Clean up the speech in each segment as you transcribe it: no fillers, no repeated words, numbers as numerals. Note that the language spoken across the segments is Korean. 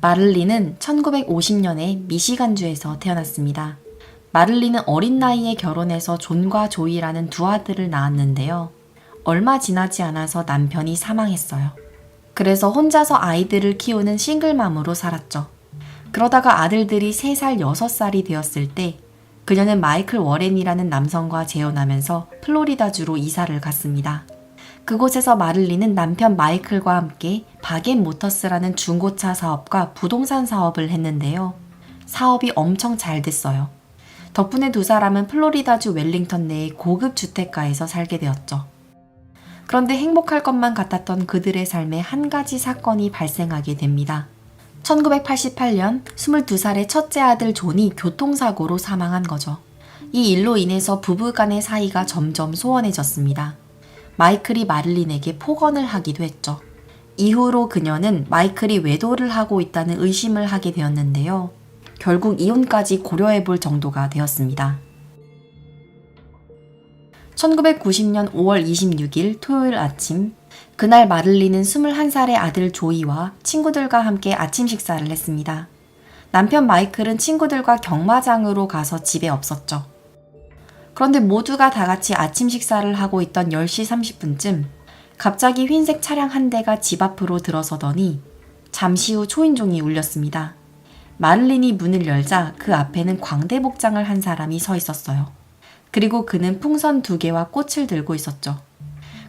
마를린은 1950년에 미시간주에서 태어났습니다. 마를린은 어린 나이에 결혼해서 존과 조이라는 두 아들을 낳았는데요. 얼마 지나지 않아서 남편이 사망했어요. 그래서 혼자서 아이들을 키우는 싱글맘으로 살았죠. 그러다가 아들들이 3살, 6살이 되었을 때 그녀는 마이클 워렌이라는 남성과 재혼하면서 플로리다주로 이사를 갔습니다. 그곳에서 마를린은 남편 마이클과 함께 바겐 모터스라는 중고차 사업과 부동산 사업을 했는데요. 사업이 엄청 잘 됐어요. 덕분에 두 사람은 플로리다주 웰링턴 내의 고급 주택가에서 살게 되었죠. 그런데 행복할 것만 같았던 그들의 삶에 한 가지 사건이 발생하게 됩니다. 1988년 22살의 첫째 아들 존이 교통사고로 사망한 거죠. 이 일로 인해서 부부간의 사이가 점점 소원해졌습니다. 마이클이 마를린에게 폭언을 하기도 했죠. 이후로 그녀는 마이클이 외도를 하고 있다는 의심을 하게 되었는데요. 결국 이혼까지 고려해 볼 정도가 되었습니다. 1990년 5월 26일 토요일 아침, 그날 마를린은 21살의 아들 조이와 친구들과 함께 아침 식사를 했습니다. 남편 마이클은 친구들과 경마장으로 가서 집에 없었죠. 그런데 모두가 다 같이 아침 식사를 하고 있던 10시 30분쯤 갑자기 흰색 차량 한 대가 집 앞으로 들어서더니 잠시 후 초인종이 울렸습니다. 마를린이 문을 열자 그 앞에는 광대 복장을 한 사람이 서 있었어요. 그리고 그는 풍선 2개와 꽃을 들고 있었죠.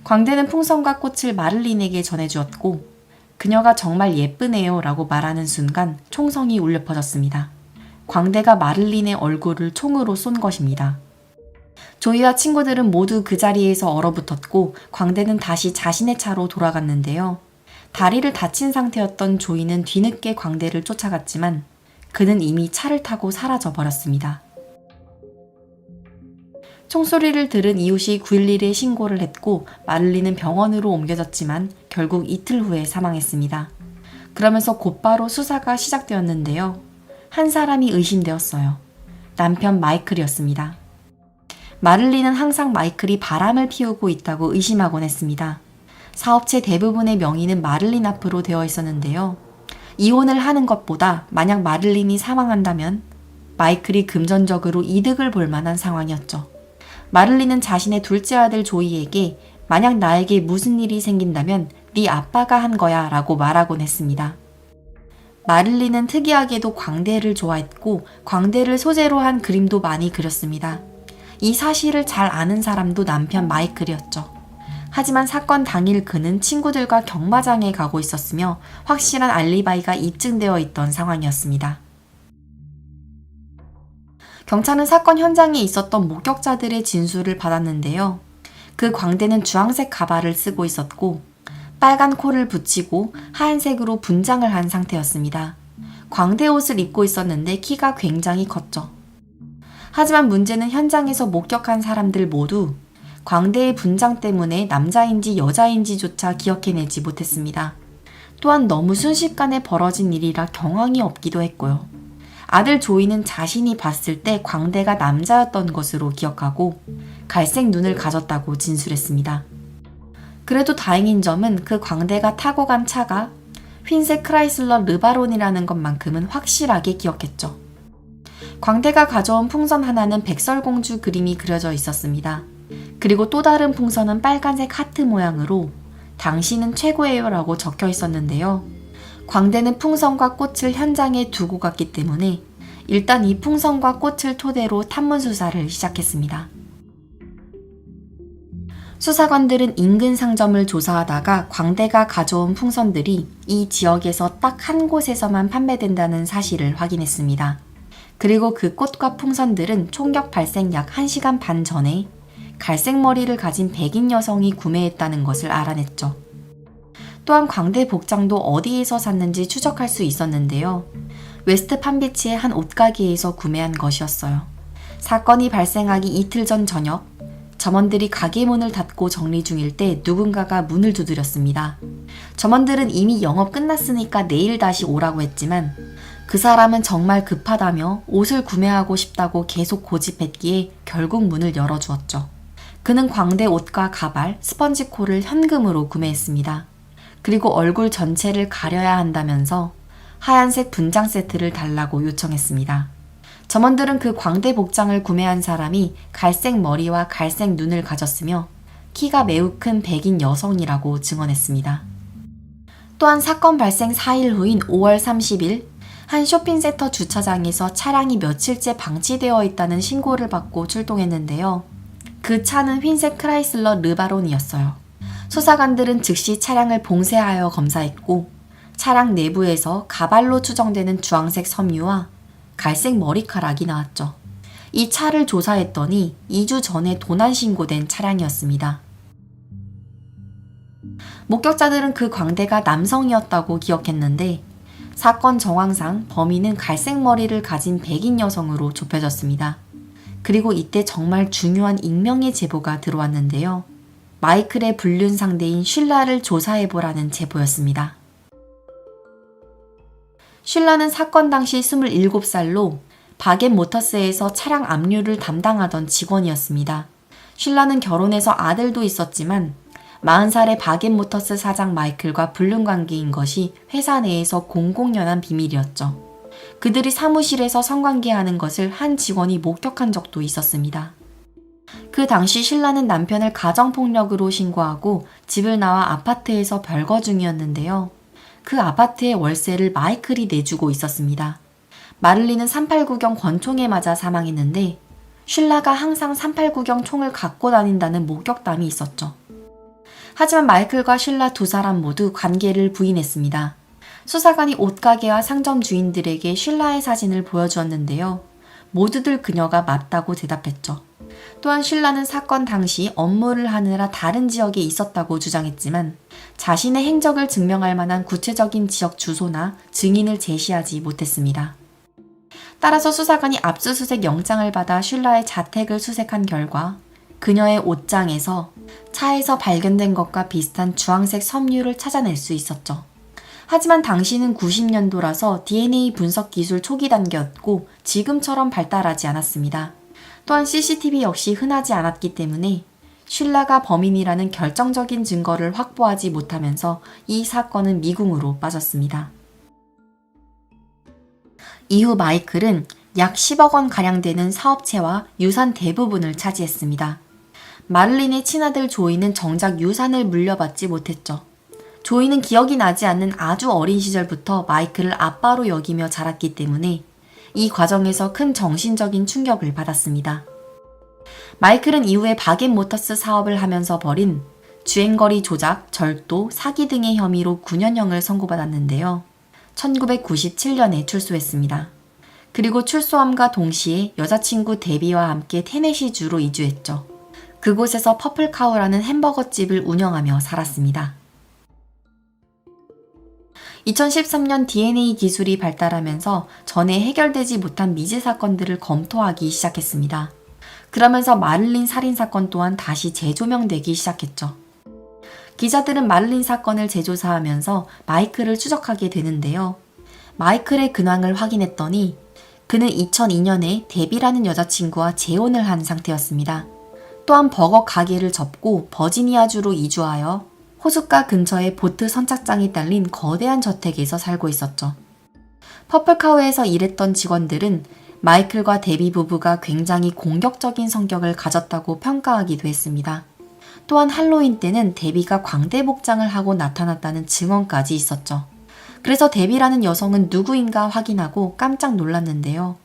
광대는 풍선과 꽃을 마를린에게 전해주었고 그녀가 정말 예쁘네요 라고 말하는 순간 총성이 울려 퍼졌습니다. 광대가 마를린의 얼굴을 총으로 쏜 것입니다. 조이와 친구들은 모두 그 자리에서 얼어붙었고 광대는 다시 자신의 차로 돌아갔는데요. 다리를 다친 상태였던 조이는 뒤늦게 광대를 쫓아갔지만 그는 이미 차를 타고 사라져 버렸습니다. 총소리를 들은 이웃이 911에 신고를 했고 마를린은 병원으로 옮겨졌지만 결국 이틀 후에 사망했습니다. 그러면서 곧바로 수사가 시작되었는데요. 한 사람이 의심되었어요. 남편 마이클이었습니다. 마를린은 항상 마이클이 바람을 피우고 있다고 의심하곤 했습니다. 사업체 대부분의 명의는 마를린 앞으로 되어 있었는데요. 이혼을 하는 것보다 만약 마를린이 사망한다면 마이클이 금전적으로 이득을 볼 만한 상황이었죠. 마를린은 자신의 둘째 아들 조이에게 만약 나에게 무슨 일이 생긴다면 네 아빠가 한 거야 라고 말하곤 했습니다. 마를린은 특이하게도 광대를 좋아했고 광대를 소재로 한 그림도 많이 그렸습니다. 이 사실을 잘 아는 사람도 남편 마이클이었죠. 하지만 사건 당일 그는 친구들과 경마장에 가고 있었으며 확실한 알리바이가 입증되어 있던 상황이었습니다. 경찰은 사건 현장에 있었던 목격자들의 진술을 받았는데요. 그 광대는 주황색 가발을 쓰고 있었고 빨간 코를 붙이고 하얀색으로 분장을 한 상태였습니다. 광대 옷을 입고 있었는데 키가 굉장히 컸죠. 하지만 문제는 현장에서 목격한 사람들 모두 광대의 분장 때문에 남자인지 여자인지조차 기억해내지 못했습니다. 또한 너무 순식간에 벌어진 일이라 경황이 없기도 했고요. 아들 조이는 자신이 봤을 때 광대가 남자였던 것으로 기억하고 갈색 눈을 가졌다고 진술했습니다. 그래도 다행인 점은 그 광대가 타고 간 차가 흰색 크라이슬러 르바론이라는 것만큼은 확실하게 기억했죠. 광대가 가져온 풍선 하나는 백설공주 그림이 그려져 있었습니다. 그리고 또 다른 풍선은 빨간색 하트 모양으로 당신은 최고예요 라고 적혀 있었는데요. 광대는 풍선과 꽃을 현장에 두고 갔기 때문에 일단 이 풍선과 꽃을 토대로 탐문 수사를 시작했습니다. 수사관들은 인근 상점을 조사하다가 광대가 가져온 풍선들이 이 지역에서 딱 한 곳에서만 판매된다는 사실을 확인했습니다. 그리고 그 꽃과 풍선들은 총격 발생 약 1시간 반 전에 갈색 머리를 가진 백인 여성이 구매했다는 것을 알아냈죠. 또한 광대 복장도 어디에서 샀는지 추적할 수 있었는데요. 웨스트 판비치의 한 옷가게에서 구매한 것이었어요. 사건이 발생하기 이틀 전 저녁, 점원들이 가게 문을 닫고 정리 중일 때 누군가가 문을 두드렸습니다. 점원들은 이미 영업 끝났으니까 내일 다시 오라고 했지만 그 사람은 정말 급하다며 옷을 구매하고 싶다고 계속 고집했기에 결국 문을 열어주었죠. 그는 광대 옷과 가발, 스펀지콜을 현금으로 구매했습니다. 그리고 얼굴 전체를 가려야 한다면서 하얀색 분장 세트를 달라고 요청했습니다. 점원들은 그 광대 복장을 구매한 사람이 갈색 머리와 갈색 눈을 가졌으며 키가 매우 큰 백인 여성이라고 증언했습니다. 또한 사건 발생 4일 후인 5월 30일 한 쇼핑센터 주차장에서 차량이 며칠째 방치되어 있다는 신고를 받고 출동했는데요. 그 차는 흰색 크라이슬러 르바론이었어요. 수사관들은 즉시 차량을 봉쇄하여 검사했고 차량 내부에서 가발로 추정되는 주황색 섬유와 갈색 머리카락이 나왔죠. 이 차를 조사했더니 2주 전에 도난 신고된 차량이었습니다. 목격자들은 그 광대가 남성이었다고 기억했는데 사건 정황상 범인은 갈색 머리를 가진 백인 여성으로 좁혀졌습니다. 그리고 이때 정말 중요한 익명의 제보가 들어왔는데요. 마이클의 불륜 상대인 쉴라를 조사해보라는 제보였습니다. 쉴라는 사건 당시 27살로 바겐 모터스에서 차량 압류를 담당하던 직원이었습니다. 쉴라는 결혼해서 아들도 있었지만 40살의 바겐 모터스 사장 마이클과 불륜 관계인 것이 회사 내에서 공공연한 비밀이었죠. 그들이 사무실에서 성관계하는 것을 한 직원이 목격한 적도 있었습니다. 그 당시 쉴라는 남편을 가정폭력으로 신고하고 집을 나와 아파트에서 별거 중이었는데요. 그 아파트의 월세를 마이클이 내주고 있었습니다. 마를린은 389경 권총에 맞아 사망했는데 쉴라가 항상 389경 총을 갖고 다닌다는 목격담이 있었죠. 하지만 마이클과 쉴라 두 사람 모두 관계를 부인했습니다. 수사관이 옷가게와 상점 주인들에게 쉴라의 사진을 보여주었는데요. 모두들 그녀가 맞다고 대답했죠. 또한 쉴라는 사건 당시 업무를 하느라 다른 지역에 있었다고 주장했지만 자신의 행적을 증명할 만한 구체적인 지역 주소나 증인을 제시하지 못했습니다. 따라서 수사관이 압수수색 영장을 받아 쉴라의 자택을 수색한 결과 그녀의 옷장에서 차에서 발견된 것과 비슷한 주황색 섬유를 찾아낼 수 있었죠. 하지만 당시는 90년도라서 DNA 분석 기술 초기 단계였고 지금처럼 발달하지 않았습니다. 또한 CCTV 역시 흔하지 않았기 때문에 쉴라가 범인이라는 결정적인 증거를 확보하지 못하면서 이 사건은 미궁으로 빠졌습니다. 이후 마이클은 약 10억 원가량 되는 사업체와 유산 대부분을 차지했습니다. 마를린의 친아들 조이는 정작 유산을 물려받지 못했죠. 조이는 기억이 나지 않는 아주 어린 시절부터 마이클을 아빠로 여기며 자랐기 때문에 이 과정에서 큰 정신적인 충격을 받았습니다. 마이클은 이후에 바겐 모터스 사업을 하면서 벌인 주행거리 조작, 절도, 사기 등의 혐의로 9년형을 선고받았는데요. 1997년에 출소했습니다. 그리고 출소함과 동시에 여자친구 데비와 함께 테네시주로 이주했죠. 그곳에서 퍼플카우라는 햄버거집을 운영하며 살았습니다. 2013년 DNA 기술이 발달하면서 전에 해결되지 못한 미제 사건들을 검토하기 시작했습니다. 그러면서 마를린 살인사건 또한 다시 재조명되기 시작했죠. 기자들은 마를린 사건을 재조사하면서 마이클을 추적하게 되는데요. 마이클의 근황을 확인했더니 그는 2002년에 데비라는 여자친구와 재혼을 한 상태였습니다. 또한 버거 가게를 접고 버지니아주로 이주하여 호숫가 근처에 보트 선착장이 딸린 거대한 저택에서 살고 있었죠. 퍼플카우에서 일했던 직원들은 마이클과 데비 부부가 굉장히 공격적인 성격을 가졌다고 평가하기도 했습니다. 또한 할로윈 때는 데비가 광대 복장을 하고 나타났다는 증언까지 있었죠. 그래서 데비라는 여성은 누구인가 확인하고 깜짝 놀랐는데요.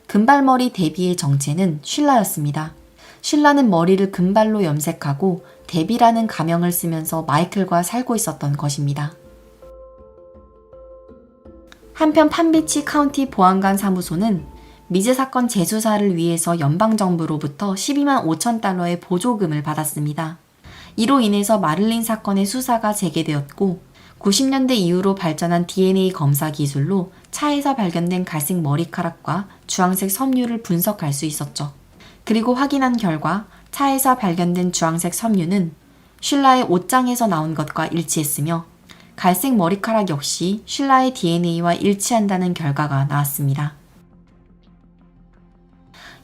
금발머리 데비의 정체는 쉴라였습니다. 쉴라는 머리를 금발로 염색하고 데비라는 가명을 쓰면서 마이클과 살고 있었던 것입니다. 한편 판비치 카운티 보안관 사무소는 미제 사건 재수사를 위해서 연방정부로부터 12만 5천 달러의 보조금을 받았습니다. 이로 인해서 마를린 사건의 수사가 재개되었고 90년대 이후로 발전한 DNA 검사 기술로 차에서 발견된 갈색 머리카락과 주황색 섬유를 분석할 수 있었죠. 그리고 확인한 결과 차에서 발견된 주황색 섬유는 쉴라의 옷장에서 나온 것과 일치했으며 갈색 머리카락 역시 쉴라의 DNA와 일치한다는 결과가 나왔습니다.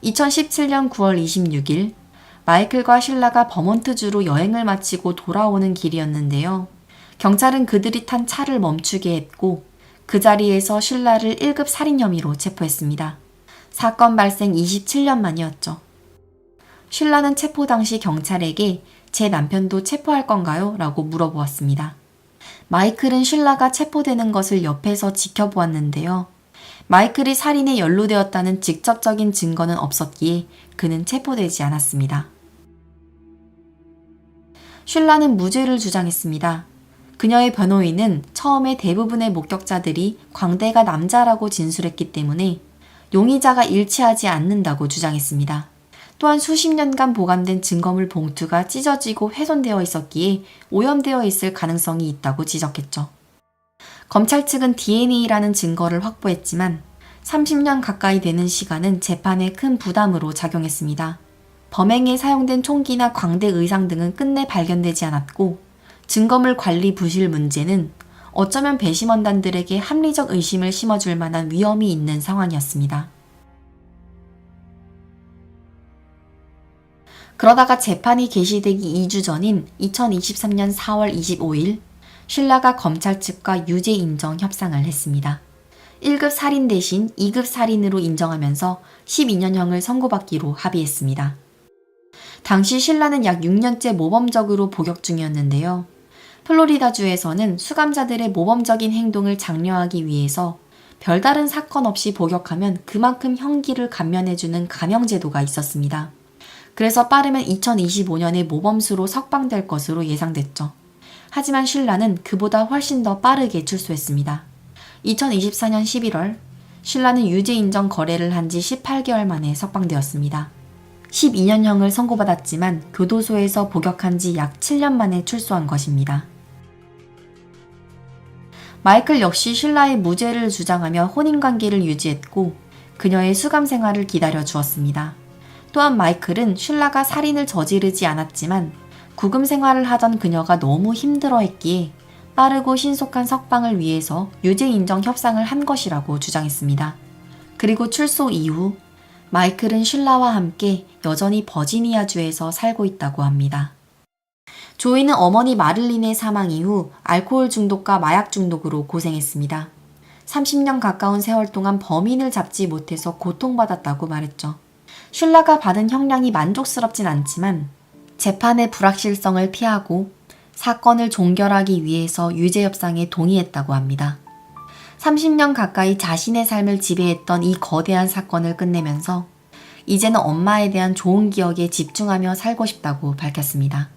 2017년 9월 26일 마이클과 쉴라가 버몬트주로 여행을 마치고 돌아오는 길이었는데요. 경찰은 그들이 탄 차를 멈추게 했고 그 자리에서 슐라를 1급 살인 혐의로 체포했습니다. 사건 발생 27년 만이었죠. 슐라는 체포 당시 경찰에게 제 남편도 체포할 건가요? 라고 물어보았습니다. 마이클은 슐라가 체포되는 것을 옆에서 지켜보았는데요. 마이클이 살인에 연루되었다는 직접적인 증거는 없었기에 그는 체포되지 않았습니다. 슐라는 무죄를 주장했습니다. 그녀의 변호인은 처음에 대부분의 목격자들이 광대가 남자라고 진술했기 때문에 용의자가 일치하지 않는다고 주장했습니다. 또한 수십 년간 보관된 증거물 봉투가 찢어지고 훼손되어 있었기에 오염되어 있을 가능성이 있다고 지적했죠. 검찰 측은 DNA라는 증거를 확보했지만 30년 가까이 되는 시간은 재판에 큰 부담으로 작용했습니다. 범행에 사용된 총기나 광대 의상 등은 끝내 발견되지 않았고 증거물 관리 부실 문제는 어쩌면 배심원단들에게 합리적 의심을 심어줄 만한 위험이 있는 상황이었습니다. 그러다가 재판이 개시되기 2주 전인 2023년 4월 25일 슐라가 검찰 측과 유죄 인정 협상을 했습니다. 1급 살인 대신 2급 살인으로 인정하면서 12년형을 선고받기로 합의했습니다. 당시 슐라는 약 6년째 모범적으로 복역 중이었는데요. 플로리다주에서는 수감자들의 모범적인 행동을 장려하기 위해서 별다른 사건 없이 복역하면 그만큼 형기를 감면해주는 감형제도가 있었습니다. 그래서 빠르면 2025년에 모범수로 석방될 것으로 예상됐죠. 하지만 슐라는 그보다 훨씬 더 빠르게 출소했습니다. 2024년 11월 슐라는 유죄 인정 거래를 한 지 18개월 만에 석방되었습니다. 12년형을 선고받았지만 교도소에서 복역한 지 약 7년 만에 출소한 것입니다. 마이클 역시 슐라의 무죄를 주장하며 혼인관계를 유지했고 그녀의 수감 생활을 기다려 주었습니다. 또한 마이클은 슐라가 살인을 저지르지 않았지만 구금 생활을 하던 그녀가 너무 힘들어했기에 빠르고 신속한 석방을 위해서 유죄 인정 협상을 한 것이라고 주장했습니다. 그리고 출소 이후 마이클은 슐라와 함께 여전히 버지니아주에서 살고 있다고 합니다. 조이는 어머니 마를린의 사망 이후 알코올 중독과 마약 중독으로 고생했습니다. 30년 가까운 세월 동안 범인을 잡지 못해서 고통받았다고 말했죠. 슐라가 받은 형량이 만족스럽진 않지만 재판의 불확실성을 피하고 사건을 종결하기 위해서 유죄 협상에 동의했다고 합니다. 30년 가까이 자신의 삶을 지배했던 이 거대한 사건을 끝내면서 이제는 엄마에 대한 좋은 기억에 집중하며 살고 싶다고 밝혔습니다.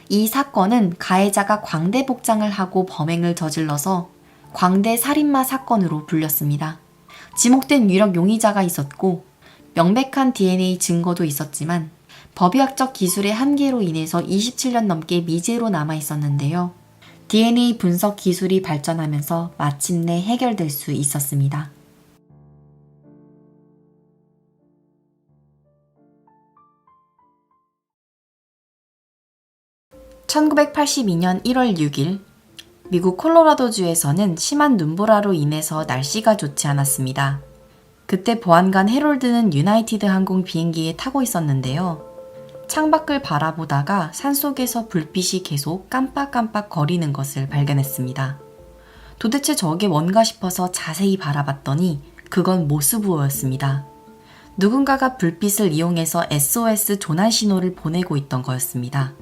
이 사건은 가해자가 광대 복장을 하고 범행을 저질러서 광대 살인마 사건으로 불렸습니다. 지목된 유력 용의자가 있었고 명백한 DNA 증거도 있었지만 법의학적 기술의 한계로 인해서 27년 넘게 미제로 남아 있었는데요. DNA 분석 기술이 발전하면서 마침내 해결될 수 있었습니다. (1982년 1월 6일) 미국 콜로라도주에서는 심한 눈보라로 인해서 날씨가 좋지 않았습니다. 그때 보안관 해롤드는 유나이티드 항공 비행기에 타고 있었는데요. 창밖을 바라보다가 산속에서 불빛이 계속 깜빡깜빡 거리는 것을 발견했습니다. 도대체 저게 뭔가 싶어서 자세히 바라봤더니 그건 모스부호였습니다. 누군가가 불빛을 이용해서 SOS 조난 신호를 보내고 있던 거였습니다.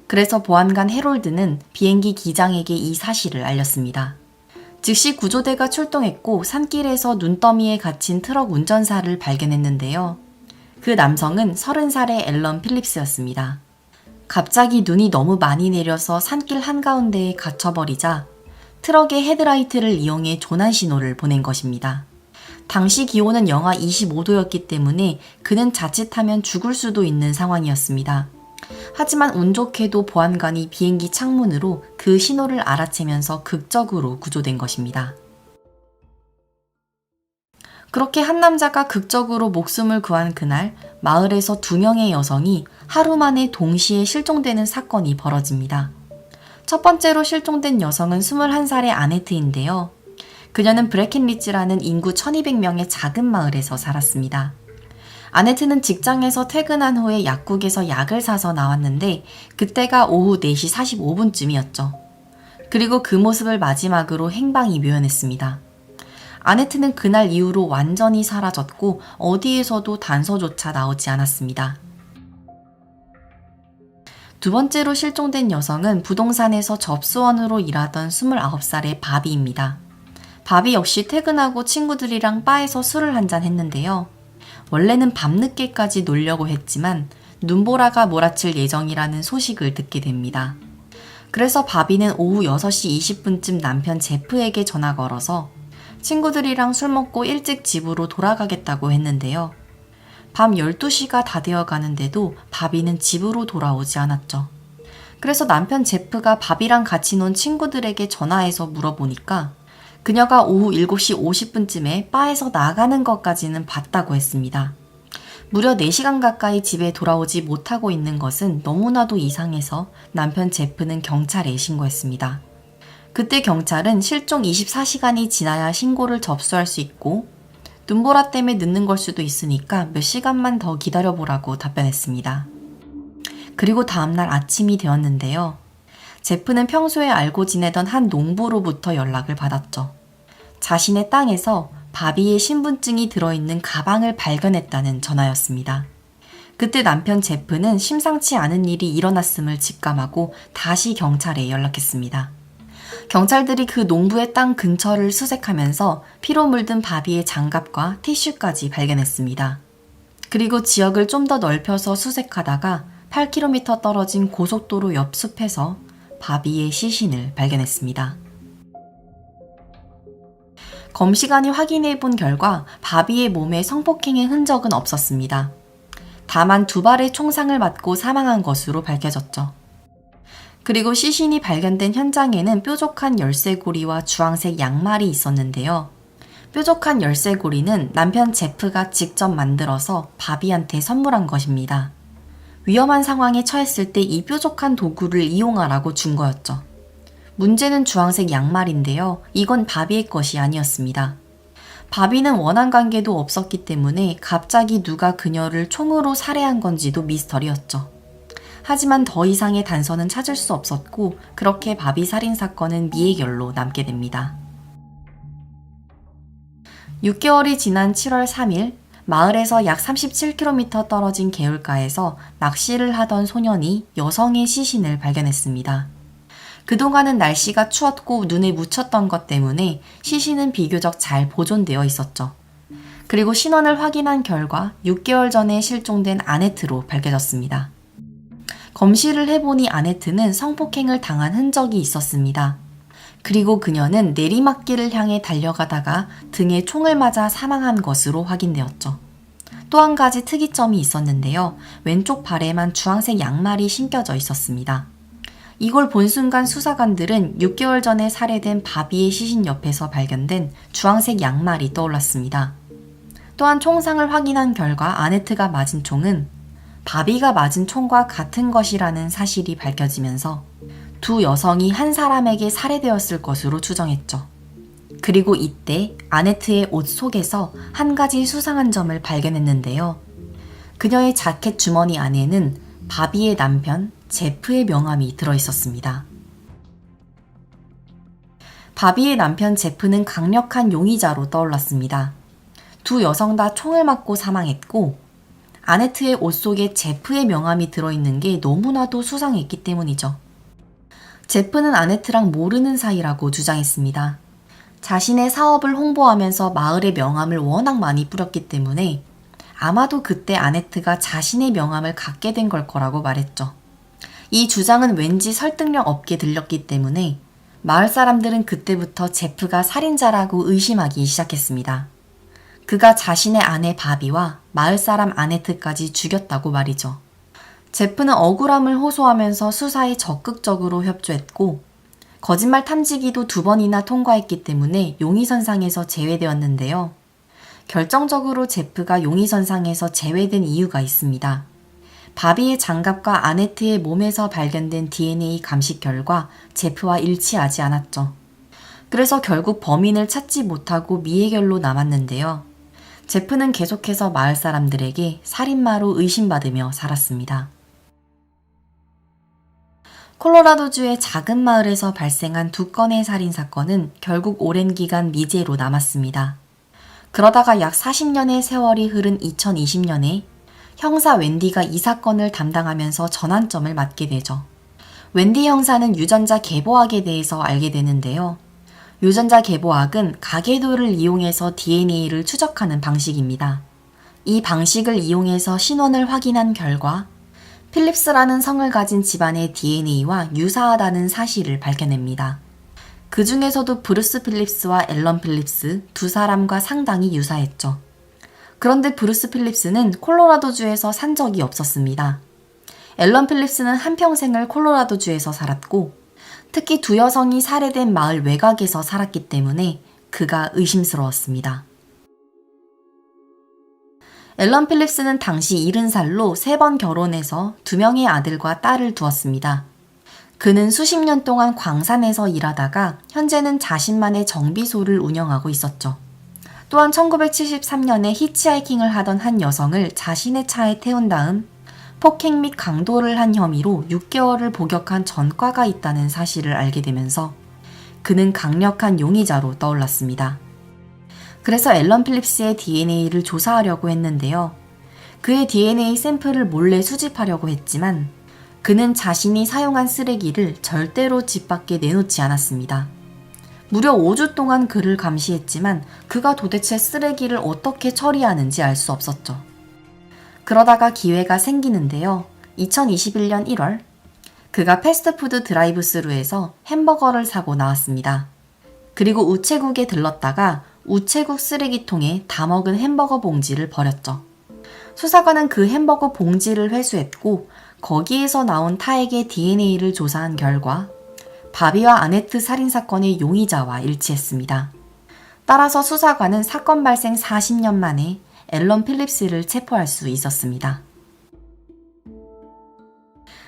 그래서 보안관 해롤드는 비행기 기장에게 이 사실을 알렸습니다. 즉시 구조대가 출동했고 산길에서 눈더미에 갇힌 트럭 운전사를 발견했는데요. 그 남성은 30살의 앨런 필립스였습니다. 갑자기 눈이 너무 많이 내려서 산길 한가운데에 갇혀버리자 트럭의 헤드라이트를 이용해 조난 신호를 보낸 것입니다. 당시 기온은 영하 25도였기 때문에 그는 자칫하면 죽을 수도 있는 상황이었습니다. 하지만 운 좋게도 보안관이 비행기 창문으로 그 신호를 알아채면서 극적으로 구조된 것입니다. 그렇게 한 남자가 극적으로 목숨을 구한 그날 마을에서 2명의 여성이 하루 만에 동시에 실종되는 사건이 벌어집니다. 첫 번째로 실종된 여성은 21살의 아네트인데요. 그녀는 브레켄리츠라는 인구 1200명의 작은 마을에서 살았습니다. 아네트는 직장에서 퇴근한 후에 약국에서 약을 사서 나왔는데 그때가 오후 4시 45분쯤이었죠. 그리고 그 모습을 마지막으로 행방이 묘연했습니다. 아네트는 그날 이후로 완전히 사라졌고 어디에서도 단서조차 나오지 않았습니다. 두 번째로 실종된 여성은 부동산에서 접수원으로 일하던 29살의 바비입니다. 바비 역시 퇴근하고 친구들이랑 바에서 술을 한잔 했는데요. 원래는 밤늦게까지 놀려고 했지만 눈보라가 몰아칠 예정이라는 소식을 듣게 됩니다. 그래서 바비는 오후 6시 20분쯤 남편 제프에게 전화 걸어서 친구들이랑 술 먹고 일찍 집으로 돌아가겠다고 했는데요. 밤 12시가 다 되어 가는데도 바비는 집으로 돌아오지 않았죠. 그래서 남편 제프가 바비랑 같이 논 친구들에게 전화해서 물어보니까 그녀가 오후 7시 50분쯤에 바에서 나가는 것까지는 봤다고 했습니다. 무려 4시간 가까이 집에 돌아오지 못하고 있는 것은 너무나도 이상해서 남편 제프는 경찰에 신고했습니다. 그때 경찰은 실종 24시간이 지나야 신고를 접수할 수 있고 눈보라 때문에 늦는 걸 수도 있으니까 몇 시간만 더 기다려보라고 답변했습니다. 그리고 다음날 아침이 되었는데요. 제프는 평소에 알고 지내던 한 농부로부터 연락을 받았죠. 자신의 땅에서 바비의 신분증이 들어있는 가방을 발견했다는 전화였습니다. 그때 남편 제프는 심상치 않은 일이 일어났음을 직감하고 다시 경찰에 연락했습니다. 경찰들이 그 농부의 땅 근처를 수색하면서 피로 물든 바비의 장갑과 티슈까지 발견했습니다. 그리고 지역을 좀 더 넓혀서 수색하다가 8km 떨어진 고속도로 옆 숲에서 바비의 시신을 발견했습니다. 검시관이 확인해 본 결과 바비의 몸에 성폭행의 흔적은 없었습니다. 다만 2발의 총상을 맞고 사망한 것으로 밝혀졌죠. 그리고 시신이 발견된 현장에는 뾰족한 열쇠고리와 주황색 양말이 있었는데요. 뾰족한 열쇠고리는 남편 제프가 직접 만들어서 바비한테 선물한 것입니다. 위험한 상황에 처했을 때 이 뾰족한 도구를 이용하라고 준 거였죠. 문제는 주황색 양말인데요. 이건 바비의 것이 아니었습니다. 바비는 원한 관계도 없었기 때문에 갑자기 누가 그녀를 총으로 살해한 건지도 미스터리였죠. 하지만 더 이상의 단서는 찾을 수 없었고 그렇게 바비 살인 사건은 미해결로 남게 됩니다. 6개월이 지난 7월 3일 마을에서 약 37km 떨어진 개울가에서 낚시를 하던 소년이 여성의 시신을 발견했습니다. 그동안은 날씨가 추웠고 눈에 묻혔던 것 때문에 시신은 비교적 잘 보존되어 있었죠. 그리고 신원을 확인한 결과 6개월 전에 실종된 아네트로 밝혀졌습니다. 검시를 해보니 아네트는 성폭행을 당한 흔적이 있었습니다. 그리고 그녀는 내리막길을 향해 달려가다가 등에 총을 맞아 사망한 것으로 확인되었죠. 또 한 가지 특이점이 있었는데요. 왼쪽 발에만 주황색 양말이 신겨져 있었습니다. 이걸 본 순간 수사관들은 6개월 전에 살해된 바비의 시신 옆에서 발견된 주황색 양말이 떠올랐습니다. 또한 총상을 확인한 결과 아네트가 맞은 총은 바비가 맞은 총과 같은 것이라는 사실이 밝혀지면서 두 여성이 한 사람에게 살해되었을 것으로 추정했죠. 그리고 이때 아네트의 옷 속에서 한 가지 수상한 점을 발견했는데요. 그녀의 자켓 주머니 안에는 바비의 남편 제프의 명함이 들어있었습니다. 바비의 남편 제프는 강력한 용의자로 떠올랐습니다. 두 여성 다 총을 맞고 사망했고 아네트의 옷 속에 제프의 명함이 들어있는 게 너무나도 수상했기 때문이죠. 제프는 아네트랑 모르는 사이라고 주장했습니다. 자신의 사업을 홍보하면서 마을의 명함을 워낙 많이 뿌렸기 때문에 아마도 그때 아네트가 자신의 명함을 갖게 된 걸 거라고 말했죠. 이 주장은 왠지 설득력 없게 들렸기 때문에 마을 사람들은 그때부터 제프가 살인자라고 의심하기 시작했습니다. 그가 자신의 아내 바비와 마을 사람 아네트까지 죽였다고 말이죠. 제프는 억울함을 호소하면서 수사에 적극적으로 협조했고 거짓말 탐지기도 2번이나 통과했기 때문에 용의선상에서 제외되었는데요. 결정적으로 제프가 용의선상에서 제외된 이유가 있습니다. 바비의 장갑과 아네트의 몸에서 발견된 DNA 감식 결과 제프와 일치하지 않았죠. 그래서 결국 범인을 찾지 못하고 미해결로 남았는데요. 제프는 계속해서 마을 사람들에게 살인마로 의심받으며 살았습니다. 콜로라도주의 작은 마을에서 발생한 2건의 살인사건은 결국 오랜 기간 미제로 남았습니다. 그러다가 약 40년의 세월이 흐른 2020년에 형사 웬디가 이 사건을 담당하면서 전환점을 맞게 되죠. 웬디 형사는 유전자 개보학에 대해서 알게 되는데요. 유전자 개보학은 가계도를 이용해서 DNA를 추적하는 방식입니다. 이 방식을 이용해서 신원을 확인한 결과 필립스라는 성을 가진 집안의 DNA와 유사하다는 사실을 밝혀냅니다. 그 중에서도 브루스 필립스와 앨런 필립스 두 사람과 상당히 유사했죠. 그런데 브루스 필립스는 콜로라도주에서 산 적이 없었습니다. 앨런 필립스는 한평생을 콜로라도주에서 살았고 특히 두 여성이 살해된 마을 외곽에서 살았기 때문에 그가 의심스러웠습니다. 앨런 필립스는 당시 70살로 3번 결혼해서 2명의 아들과 딸을 두었습니다. 그는 수십 년 동안 광산에서 일하다가 현재는 자신만의 정비소를 운영하고 있었죠. 또한 1973년에 히치하이킹을 하던 한 여성을 자신의 차에 태운 다음 폭행 및 강도를 한 혐의로 6개월을 복역한 전과가 있다는 사실을 알게 되면서 그는 강력한 용의자로 떠올랐습니다. 그래서 앨런 필립스의 DNA를 조사하려고 했는데요. 그의 DNA 샘플을 몰래 수집하려고 했지만 그는 자신이 사용한 쓰레기를 절대로 집 밖에 내놓지 않았습니다. 무려 5주 동안 그를 감시했지만 그가 도대체 쓰레기를 어떻게 처리하는지 알 수 없었죠. 그러다가 기회가 생기는데요. 2021년 1월 그가 패스트푸드 드라이브스루에서 햄버거를 사고 나왔습니다. 그리고 우체국에 들렀다가 우체국 쓰레기통에 다 먹은 햄버거 봉지를 버렸죠. 수사관은 그 햄버거 봉지를 회수했고 거기에서 나온 타액의 DNA를 조사한 결과 바비와 아네트 살인사건의 용의자와 일치했습니다. 따라서 수사관은 사건 발생 40년 만에 앨런 필립스를 체포할 수 있었습니다.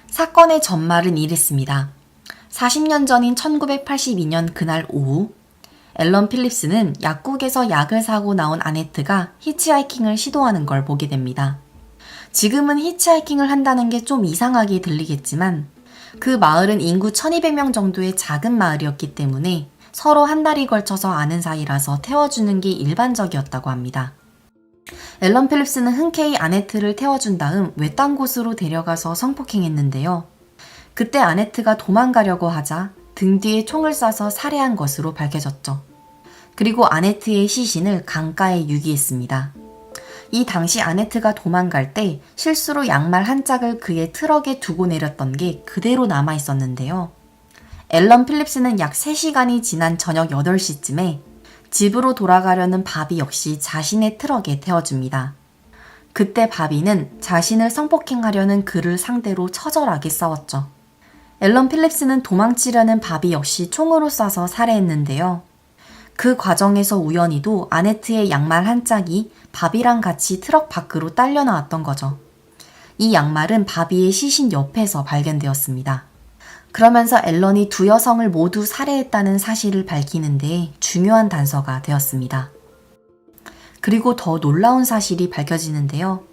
사건의 전말은 이랬습니다. 40년 전인 1982년 그날 오후 앨런 필립스는 약국에서 약을 사고 나온 아네트가 히치하이킹을 시도하는 걸 보게 됩니다. 지금은 히치하이킹을 한다는 게 좀 이상하게 들리겠지만 그 마을은 인구 1200명 정도의 작은 마을이었기 때문에 서로 한 달이 걸쳐서 아는 사이라서 태워주는 게 일반적이었다고 합니다. 앨런 필립스는 흔쾌히 아네트를 태워준 다음 외딴 곳으로 데려가서 성폭행했는데요. 그때 아네트가 도망가려고 하자 등 뒤에 총을 쏴서 살해한 것으로 밝혀졌죠. 그리고 아네트의 시신을 강가에 유기했습니다. 이 당시 아네트가 도망갈 때 실수로 양말 한 짝을 그의 트럭에 두고 내렸던 게 그대로 남아 있었는데요. 앨런 필립스는 약 3시간이 지난 저녁 8시쯤에 집으로 돌아가려는 바비 역시 자신의 트럭에 태워줍니다. 그때 바비는 자신을 성폭행하려는 그를 상대로 처절하게 싸웠죠. 앨런 필립스는 도망치려는 바비 역시 총으로 쏴서 살해했는데요. 그 과정에서 우연히도 아네트의 양말 한 짝이 바비랑 같이 트럭 밖으로 딸려 나왔던 거죠. 이 양말은 바비의 시신 옆에서 발견되었습니다. 그러면서 앨런이 두 여성을 모두 살해했다는 사실을 밝히는데 중요한 단서가 되었습니다. 그리고 더 놀라운 사실이 밝혀지는데요.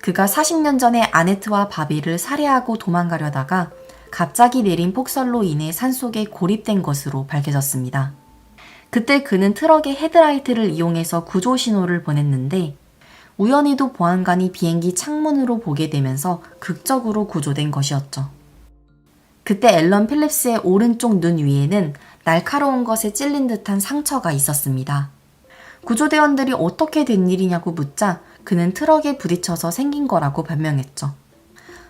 그가 40년 전에 아네트와 바비를 살해하고 도망가려다가 갑자기 내린 폭설로 인해 산속에 고립된 것으로 밝혀졌습니다. 그때 그는 트럭의 헤드라이트를 이용해서 구조 신호를 보냈는데 우연히도 보안관이 비행기 창문으로 보게 되면서 극적으로 구조된 것이었죠. 그때 앨런 필립스의 오른쪽 눈 위에는 날카로운 것에 찔린 듯한 상처가 있었습니다. 구조대원들이 어떻게 된 일이냐고 묻자 그는 트럭에 부딪혀서 생긴 거라고 변명했죠.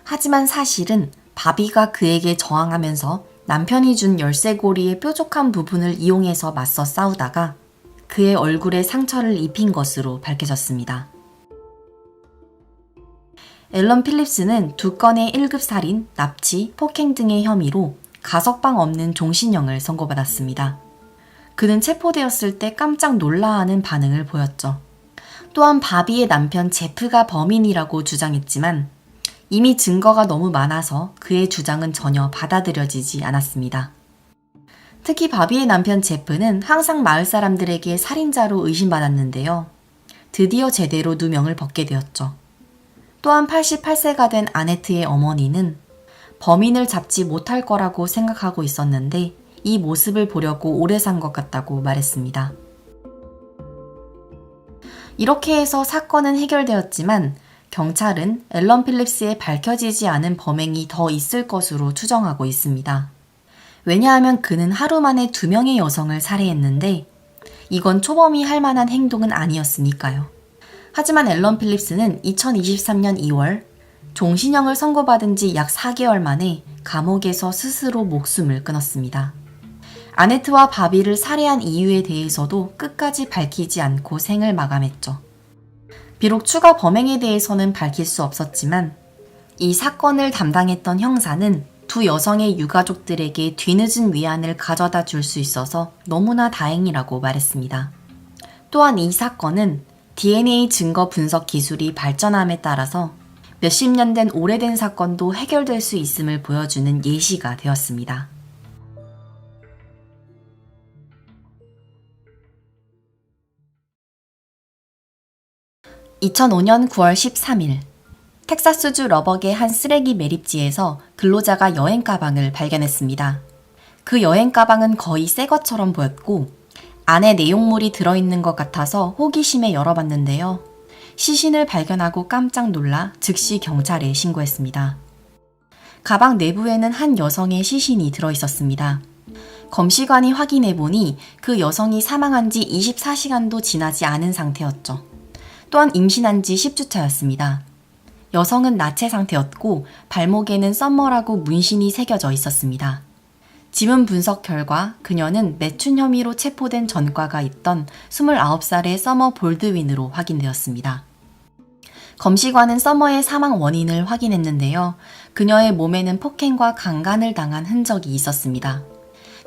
하지만 사실은 바비가 그에게 저항하면서 남편이 준 열쇠고리의 뾰족한 부분을 이용해서 맞서 싸우다가 그의 얼굴에 상처를 입힌 것으로 밝혀졌습니다. 앨런 필립스는 2건의 1급 살인, 납치, 폭행 등의 혐의로 가석방 없는 종신형을 선고받았습니다. 그는 체포되었을 때 깜짝 놀라하는 반응을 보였죠. 또한 바비의 남편 제프가 범인이라고 주장했지만 이미 증거가 너무 많아서 그의 주장은 전혀 받아들여지지 않았습니다. 특히 바비의 남편 제프는 항상 마을 사람들에게 살인자로 의심받았는데요. 드디어 제대로 누명을 벗게 되었죠. 또한 88세가 된 아네트의 어머니는 범인을 잡지 못할 거라고 생각하고 있었는데 이 모습을 보려고 오래 산 것 같다고 말했습니다. 이렇게 해서 사건은 해결되었지만 경찰은 앨런 필립스의 밝혀지지 않은 범행이 더 있을 것으로 추정하고 있습니다. 왜냐하면 그는 하루 만에 2명의 여성을 살해했는데 이건 초범이 할 만한 행동은 아니었으니까요. 하지만 앨런 필립스는 2023년 2월 종신형을 선고받은 지 약 4개월 만에 감옥에서 스스로 목숨을 끊었습니다. 아네트와 바비를 살해한 이유에 대해서도 끝까지 밝히지 않고 생을 마감했죠. 비록 추가 범행에 대해서는 밝힐 수 없었지만 이 사건을 담당했던 형사는 2 여성의 유가족들에게 뒤늦은 위안을 가져다 줄 수 있어서 너무나 다행이라고 말했습니다. 또한 이 사건은 DNA 증거 분석 기술이 발전함에 따라서 몇십 년 된 오래된 사건도 해결될 수 있음을 보여주는 예시가 되었습니다. 2005년 9월 13일 텍사스주 러버계 한 쓰레기 매립지에서 근로자가 여행 가방을 발견했습니다. 그 여행 가방은 거의 새 것처럼 보였고 안에 내용물이 들어있는 것 같아서 호기심에 열어봤는데요. 시신을 발견하고 깜짝 놀라 즉시 경찰에 신고했습니다. 가방 내부에는 한 여성의 시신이 들어있었습니다. 검시관이 확인해보니 그 여성이 사망한 지 24시간도 지나지 않은 상태였죠. 또한 임신한 지 10주차였습니다. 여성은 나체 상태였고 발목에는 썸머라고 문신이 새겨져 있었습니다. 지문 분석 결과 그녀는 매춘 혐의로 체포된 전과가 있던 29살의 서머 볼드윈으로 확인되었습니다. 검시관은 서머의 사망 원인을 확인했는데요. 그녀의 몸에는 폭행과 강간을 당한 흔적이 있었습니다.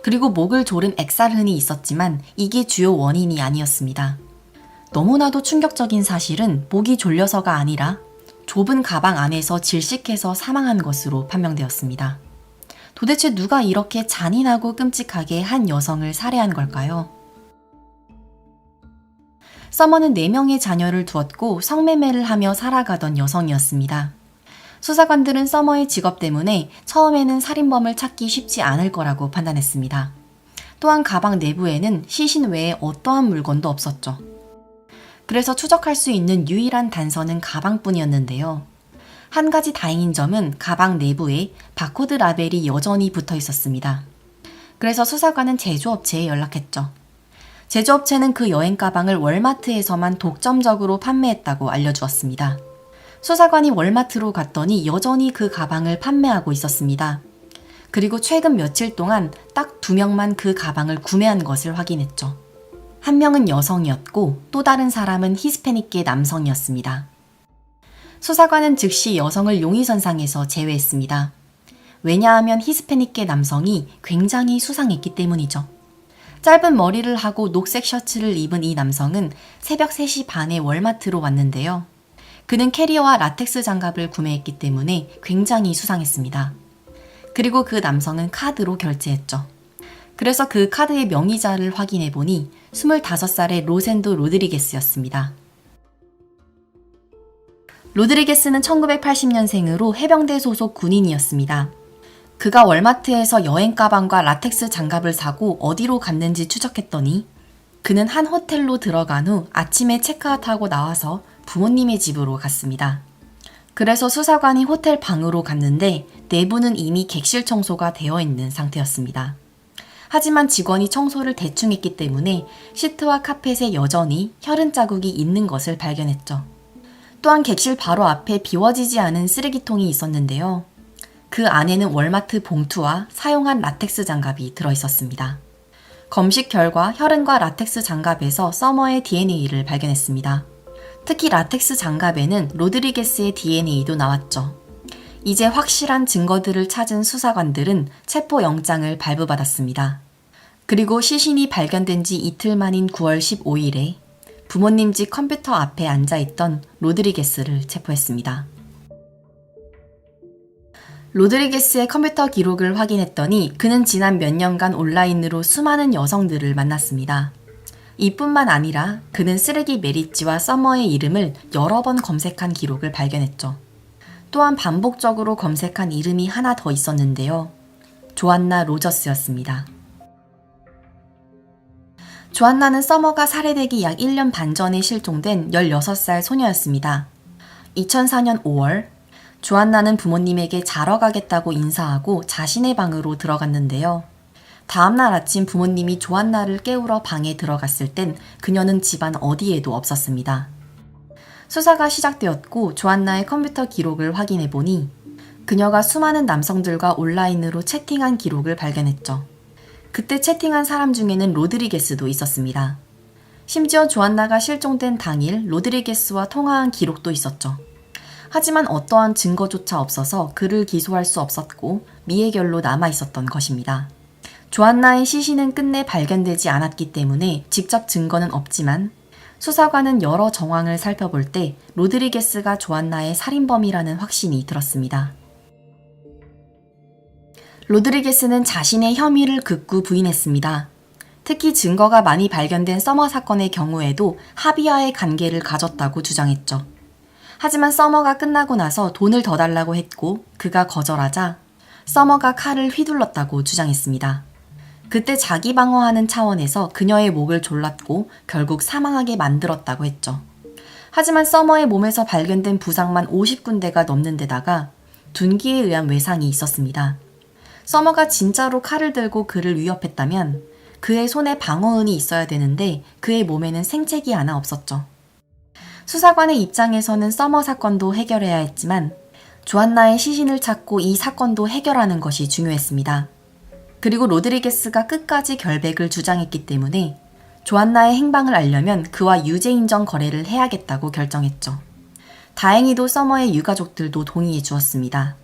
그리고 목을 조른 액살흔이 있었지만 이게 주요 원인이 아니었습니다. 너무나도 충격적인 사실은 목이 졸려서가 아니라 좁은 가방 안에서 질식해서 사망한 것으로 판명되었습니다. 도대체 누가 이렇게 잔인하고 끔찍하게 한 여성을 살해한 걸까요? 서머는 4명의 자녀를 두었고 성매매를 하며 살아가던 여성이었습니다. 수사관들은 서머의 직업 때문에 처음에는 살인범을 찾기 쉽지 않을 거라고 판단했습니다. 또한 가방 내부에는 시신 외에 어떠한 물건도 없었죠. 그래서 추적할 수 있는 유일한 단서는 가방뿐이었는데요. 한 가지 다행인 점은 가방 내부에 바코드 라벨이 여전히 붙어 있었습니다. 그래서 수사관은 제조업체에 연락했죠. 제조업체는 그 여행 가방을 월마트에서만 독점적으로 판매했다고 알려주었습니다. 수사관이 월마트로 갔더니 여전히 그 가방을 판매하고 있었습니다. 그리고 최근 며칠 동안 딱 2명만 그 가방을 구매한 것을 확인했죠. 한 명은 여성이었고 또 다른 사람은 히스패닉계 남성이었습니다. 수사관은 즉시 여성을 용의선상에서 제외했습니다. 왜냐하면 히스패닉계 남성이 굉장히 수상했기 때문이죠. 짧은 머리를 하고 녹색 셔츠를 입은 이 남성은 새벽 3시 반에 월마트로 왔는데요. 그는 캐리어와 라텍스 장갑을 구매했기 때문에 굉장히 수상했습니다. 그리고 그 남성은 카드로 결제했죠. 그래서 그 카드의 명의자를 확인해보니 25살의 로센도 로드리게스였습니다. 로드리게스는 1980년생으로 해병대 소속 군인이었습니다. 그가 월마트에서 여행 가방과 라텍스 장갑을 사고 어디로 갔는지 추적했더니 그는 한 호텔로 들어간 후 아침에 체크아웃하고 나와서 부모님의 집으로 갔습니다. 그래서 수사관이 호텔 방으로 갔는데 내부는 이미 객실 청소가 되어 있는 상태였습니다. 하지만 직원이 청소를 대충 했기 때문에 시트와 카펫에 여전히 혈흔 자국이 있는 것을 발견했죠. 또한 객실 바로 앞에 비워지지 않은 쓰레기통이 있었는데요. 그 안에는 월마트 봉투와 사용한 라텍스 장갑이 들어있었습니다. 검식 결과 혈흔과 라텍스 장갑에서 서머의 DNA를 발견했습니다. 특히 라텍스 장갑에는 로드리게스의 DNA도 나왔죠. 이제 확실한 증거들을 찾은 수사관들은 체포영장을 발부받았습니다. 그리고 시신이 발견된 지 이틀 만인 9월 15일에 부모님 집 컴퓨터 앞에 앉아있던 로드리게스를 체포했습니다. 로드리게스의 컴퓨터 기록을 확인했더니 그는 지난 몇 년간 온라인으로 수많은 여성들을 만났습니다. 이뿐만 아니라 그는 쓰레기 메리지와 서머의 이름을 여러 번 검색한 기록을 발견했죠. 또한 반복적으로 검색한 이름이 하나 더 있었는데요. 조안나 로저스였습니다. 조안나는 서머가 살해되기 약 1년 반 전에 실종된 16살 소녀였습니다. 2004년 5월, 조안나는 부모님에게 자러 가겠다고 인사하고 자신의 방으로 들어갔는데요. 다음날 아침 부모님이 조안나를 깨우러 방에 들어갔을 땐 그녀는 집안 어디에도 없었습니다. 수사가 시작되었고 조안나의 컴퓨터 기록을 확인해보니 그녀가 수많은 남성들과 온라인으로 채팅한 기록을 발견했죠. 그때 채팅한 사람 중에는 로드리게스도 있었습니다. 심지어 조안나가 실종된 당일 로드리게스와 통화한 기록도 있었죠. 하지만 어떠한 증거조차 없어서 그를 기소할 수 없었고 미해결로 남아있었던 것입니다. 조안나의 시신은 끝내 발견되지 않았기 때문에 직접 증거는 없지만 수사관은 여러 정황을 살펴볼 때 로드리게스가 조안나의 살인범이라는 확신이 들었습니다. 로드리게스는 자신의 혐의를 극구 부인했습니다. 특히 증거가 많이 발견된 서머 사건의 경우에도 하비와의 관계를 가졌다고 주장했죠. 하지만 서머가 끝나고 나서 돈을 더 달라고 했고 그가 거절하자 서머가 칼을 휘둘렀다고 주장했습니다. 그때 자기 방어하는 차원에서 그녀의 목을 졸랐고 결국 사망하게 만들었다고 했죠. 하지만 서머의 몸에서 발견된 부상만 50군데가 넘는 데다가 둔기에 의한 외상이 있었습니다. 서머가 진짜로 칼을 들고 그를 위협했다면 그의 손에 방어은이 있어야 되는데 그의 몸에는 생책이 하나 없었죠. 수사관의 입장에서는 서머 사건도 해결해야 했지만 조안나의 시신을 찾고 이 사건도 해결하는 것이 중요했습니다. 그리고 로드리게스가 끝까지 결백을 주장했기 때문에 조안나의 행방을 알려면 그와 유죄 인정 거래를 해야겠다고 결정했죠. 다행히도 서머의 유가족들도 동의해 주었습니다.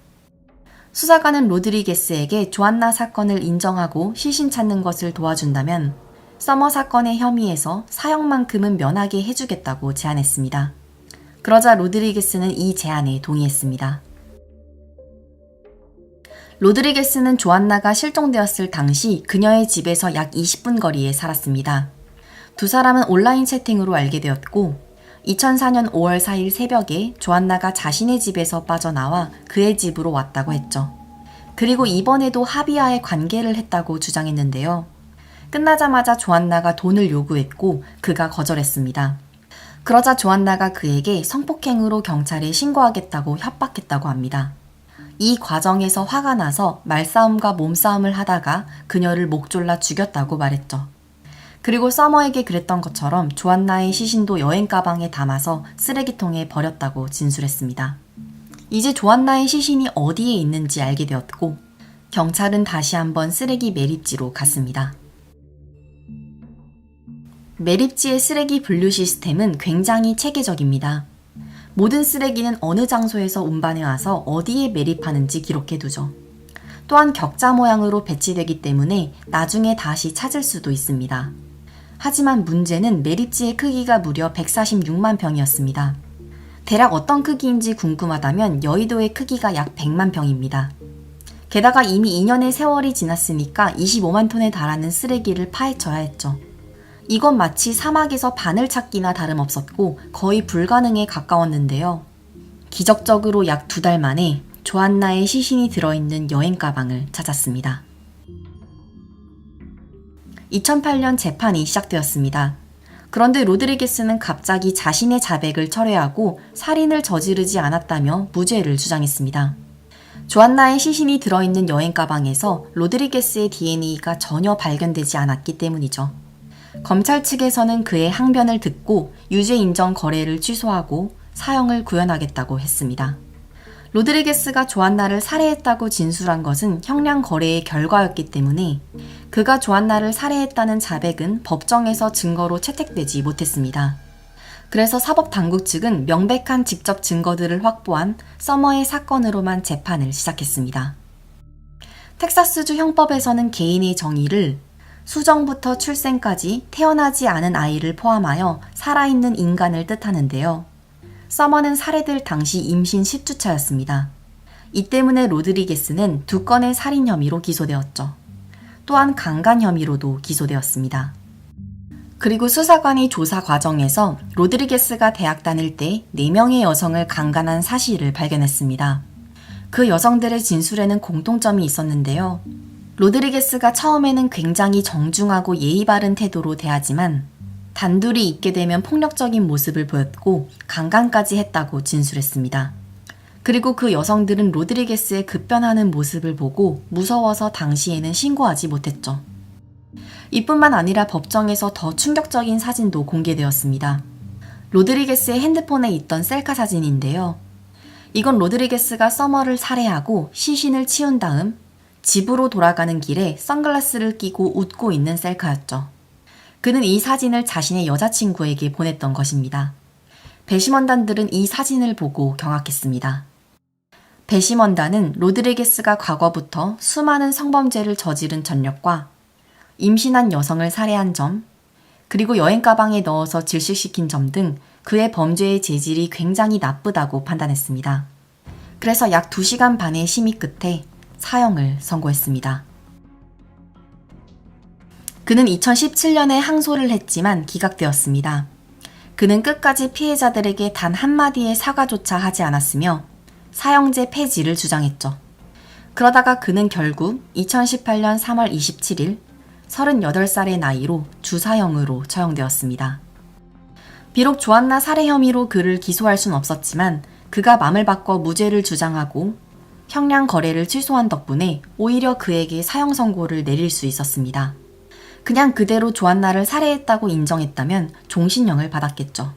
수사관은 로드리게스에게 조안나 사건을 인정하고 시신 찾는 것을 도와준다면 서머 사건의 혐의에서 사형만큼은 면하게 해주겠다고 제안했습니다. 그러자 로드리게스는 이 제안에 동의했습니다. 로드리게스는 조안나가 실종되었을 당시 그녀의 집에서 약 20분 거리에 살았습니다. 두 사람은 온라인 채팅으로 알게 되었고 2004년 5월 4일 새벽에 조안나가 자신의 집에서 빠져나와 그의 집으로 왔다고 했죠. 그리고 이번에도 하비와의 관계를 했다고 주장했는데요. 끝나자마자 조안나가 돈을 요구했고 그가 거절했습니다. 그러자 조안나가 그에게 성폭행으로 경찰에 신고하겠다고 협박했다고 합니다. 이 과정에서 화가 나서 말싸움과 몸싸움을 하다가 그녀를 목 졸라 죽였다고 말했죠. 그리고 서머에게 그랬던 것처럼 조안나의 시신도 여행 가방에 담아서 쓰레기통에 버렸다고 진술했습니다. 이제 조안나의 시신이 어디에 있는지 알게 되었고 경찰은 다시 한번 쓰레기 매립지로 갔습니다. 매립지의 쓰레기 분류 시스템은 굉장히 체계적입니다. 모든 쓰레기는 어느 장소에서 운반해 와서 어디에 매립하는지 기록해두죠. 또한 격자 모양으로 배치되기 때문에 나중에 다시 찾을 수도 있습니다. 하지만 문제는 매립지의 크기가 무려 146만 평이었습니다. 대략 어떤 크기인지 궁금하다면 여의도의 크기가 약 100만 평입니다. 게다가 이미 2년의 세월이 지났으니까 25만 톤에 달하는 쓰레기를 파헤쳐야 했죠. 이건 마치 사막에서 바늘 찾기나 다름없었고 거의 불가능에 가까웠는데요. 기적적으로 약 2달 만에 조안나의 시신이 들어있는 여행 가방을 찾았습니다. 2008년 재판이 시작되었습니다. 그런데 로드리게스는 갑자기 자신의 자백을 철회하고 살인을 저지르지 않았다며 무죄를 주장했습니다. 조안나의 시신이 들어있는 여행 가방에서 로드리게스의 DNA가 전혀 발견되지 않았기 때문이죠. 검찰 측에서는 그의 항변을 듣고 유죄 인정 거래를 취소하고 사형을 구현하겠다고 했습니다. 로드리게스가 조안나를 살해했다고 진술한 것은 형량 거래의 결과였기 때문에 그가 조안나를 살해했다는 자백은 법정에서 증거로 채택되지 못했습니다. 그래서 사법당국 측은 명백한 직접 증거들을 확보한 서머의 사건으로만 재판을 시작했습니다. 텍사스주 형법에서는 개인의 정의를 수정부터 출생까지 태어나지 않은 아이를 포함하여 살아있는 인간을 뜻하는데요. 서머는 살해될 당시 임신 10주차였습니다. 이 때문에 로드리게스는 2건의 살인 혐의로 기소되었죠. 또한 강간 혐의로도 기소되었습니다. 그리고 수사관이 조사 과정에서 로드리게스가 대학 다닐 때 4명의 여성을 강간한 사실을 발견했습니다. 그 여성들의 진술에는 공통점이 있었는데요. 로드리게스가 처음에는 굉장히 정중하고 예의 바른 태도로 대하지만 단둘이 있게 되면 폭력적인 모습을 보였고 강간까지 했다고 진술했습니다. 그리고 그 여성들은 로드리게스의 급변하는 모습을 보고 무서워서 당시에는 신고하지 못했죠. 이뿐만 아니라 법정에서 더 충격적인 사진도 공개되었습니다. 로드리게스의 핸드폰에 있던 셀카 사진인데요. 이건 로드리게스가 서머를 살해하고 시신을 치운 다음 집으로 돌아가는 길에 선글라스를 끼고 웃고 있는 셀카였죠. 그는 이 사진을 자신의 여자친구에게 보냈던 것입니다. 배심원단들은 이 사진을 보고 경악했습니다. 배심원단은 로드리게스가 과거부터 수많은 성범죄를 저지른 전력과 임신한 여성을 살해한 점, 그리고 여행 가방에 넣어서 질식시킨 점 등 그의 범죄의 재질이 굉장히 나쁘다고 판단했습니다. 그래서 약 2시간 반의 심의 끝에 사형을 선고했습니다. 그는 2017년에 항소를 했지만 기각되었습니다. 그는 끝까지 피해자들에게 단 한마디의 사과조차 하지 않았으며 사형제 폐지를 주장했죠. 그러다가 그는 결국 2018년 3월 27일 38살의 나이로 주사형으로 처형되었습니다. 비록 조안나 살해 혐의로 그를 기소할 순 없었지만 그가 맘을 바꿔 무죄를 주장하고 형량 거래를 취소한 덕분에 오히려 그에게 사형 선고를 내릴 수 있었습니다. 그냥 그대로 조안나를 살해했다고 인정했다면 종신형을 받았겠죠.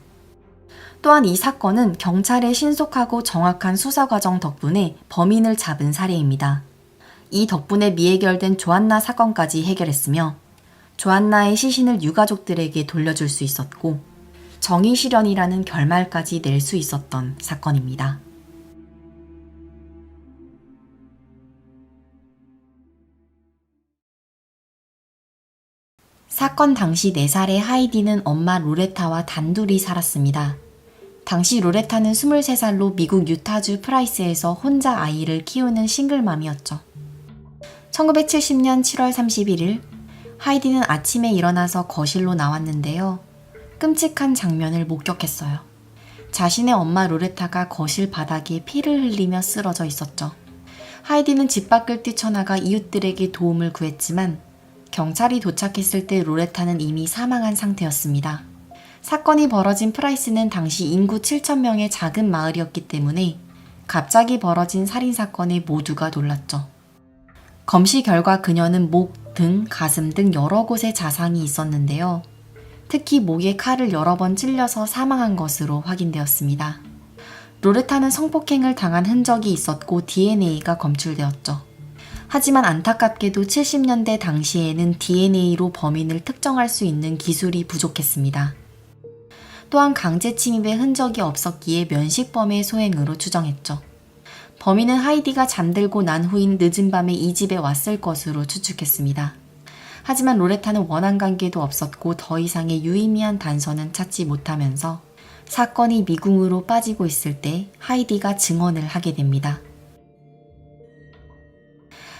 또한 이 사건은 경찰의 신속하고 정확한 수사 과정 덕분에 범인을 잡은 사례입니다. 이 덕분에 미해결된 조안나 사건까지 해결했으며 조안나의 시신을 유가족들에게 돌려줄 수 있었고 정의 실현이라는 결말까지 낼 수 있었던 사건입니다. 사건 당시 4살의 하이디는 엄마 로레타와 단둘이 살았습니다. 당시 로레타는 23살로 미국 유타주 프라이스에서 혼자 아이를 키우는 싱글맘이었죠. 1970년 7월 31일 하이디는 아침에 일어나서 거실로 나왔는데요. 끔찍한 장면을 목격했어요. 자신의 엄마 로레타가 거실 바닥에 피를 흘리며 쓰러져 있었죠. 하이디는 집 밖을 뛰쳐나가 이웃들에게 도움을 구했지만 경찰이 도착했을 때 로레타는 이미 사망한 상태였습니다. 사건이 벌어진 프라이스는 당시 인구 7,000명의 작은 마을이었기 때문에 갑자기 벌어진 살인사건에 모두가 놀랐죠. 검시 결과 그녀는 목, 등, 가슴 등 여러 곳에 자상이 있었는데요. 특히 목에 칼을 여러 번 찔려서 사망한 것으로 확인되었습니다. 로레타는 성폭행을 당한 흔적이 있었고 DNA가 검출되었죠. 하지만 안타깝게도 70년대 당시에는 DNA로 범인을 특정할 수 있는 기술이 부족했습니다. 또한 강제 침입의 흔적이 없었기에 면식범의 소행으로 추정했죠. 범인은 하이디가 잠들고 난 후인 늦은 밤에 이 집에 왔을 것으로 추측했습니다. 하지만 로레타는 원한 관계도 없었고 더 이상의 유의미한 단서는 찾지 못하면서 사건이 미궁으로 빠지고 있을 때 하이디가 증언을 하게 됩니다.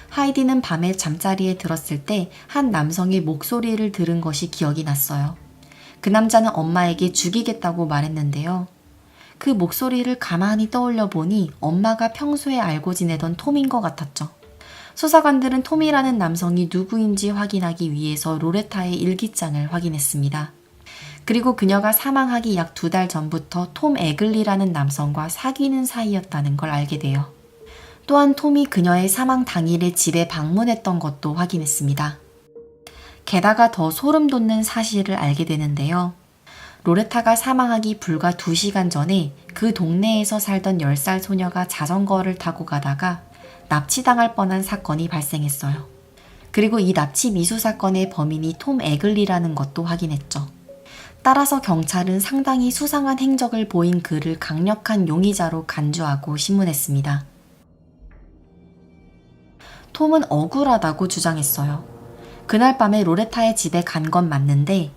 하이디는 밤에 잠자리에 들었을 때 한 남성의 목소리를 들은 것이 기억이 났어요. 그 남자는 엄마에게 죽이겠다고 말했는데요. 그 목소리를 가만히 떠올려 보니 엄마가 평소에 알고 지내던 톰인 것 같았죠. 수사관들은 톰이라는 남성이 누구인지 확인하기 위해서 로레타의 일기장을 확인했습니다. 그리고 그녀가 사망하기 약 2달 전부터 톰 에글리라는 남성과 사귀는 사이였다는 걸 알게 돼요. 또한 톰이 그녀의 사망 당일에 집에 방문했던 것도 확인했습니다. 게다가 더 소름 돋는 사실을 알게 되는데요. 로레타가 사망하기 불과 2시간 전에 그 동네에서 살던 10살 소녀가 자전거를 타고 가다가 납치당할 뻔한 사건이 발생했어요. 그리고 이 납치 미수 사건의 범인이 톰 에글리라는 것도 확인했죠. 따라서 경찰은 상당히 수상한 행적을 보인 그를 강력한 용의자로 간주하고 신문했습니다. 톰은 억울하다고 주장했어요. 그날 밤에 로레타의 집에 간 건 맞는데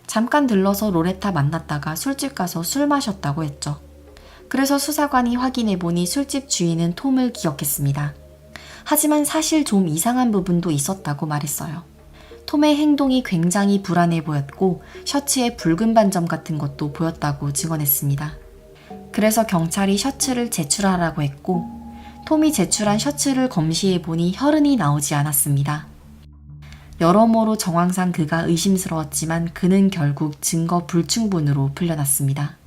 잠깐 들러서 로레타 만났다가 술집 가서 술 마셨다고 했죠. 그래서 수사관이 확인해보니 술집 주인은 톰을 기억했습니다. 하지만 사실 좀 이상한 부분도 있었다고 말했어요. 톰의 행동이 굉장히 불안해 보였고 셔츠에 붉은 반점 같은 것도 보였다고 증언했습니다. 그래서 경찰이 셔츠를 제출하라고 했고 톰이 제출한 셔츠를 검시해 보니 혈흔이 나오지 않았습니다. 여러모로 정황상 그가 의심스러웠지만 그는 결국 증거 불충분으로 풀려났습니다.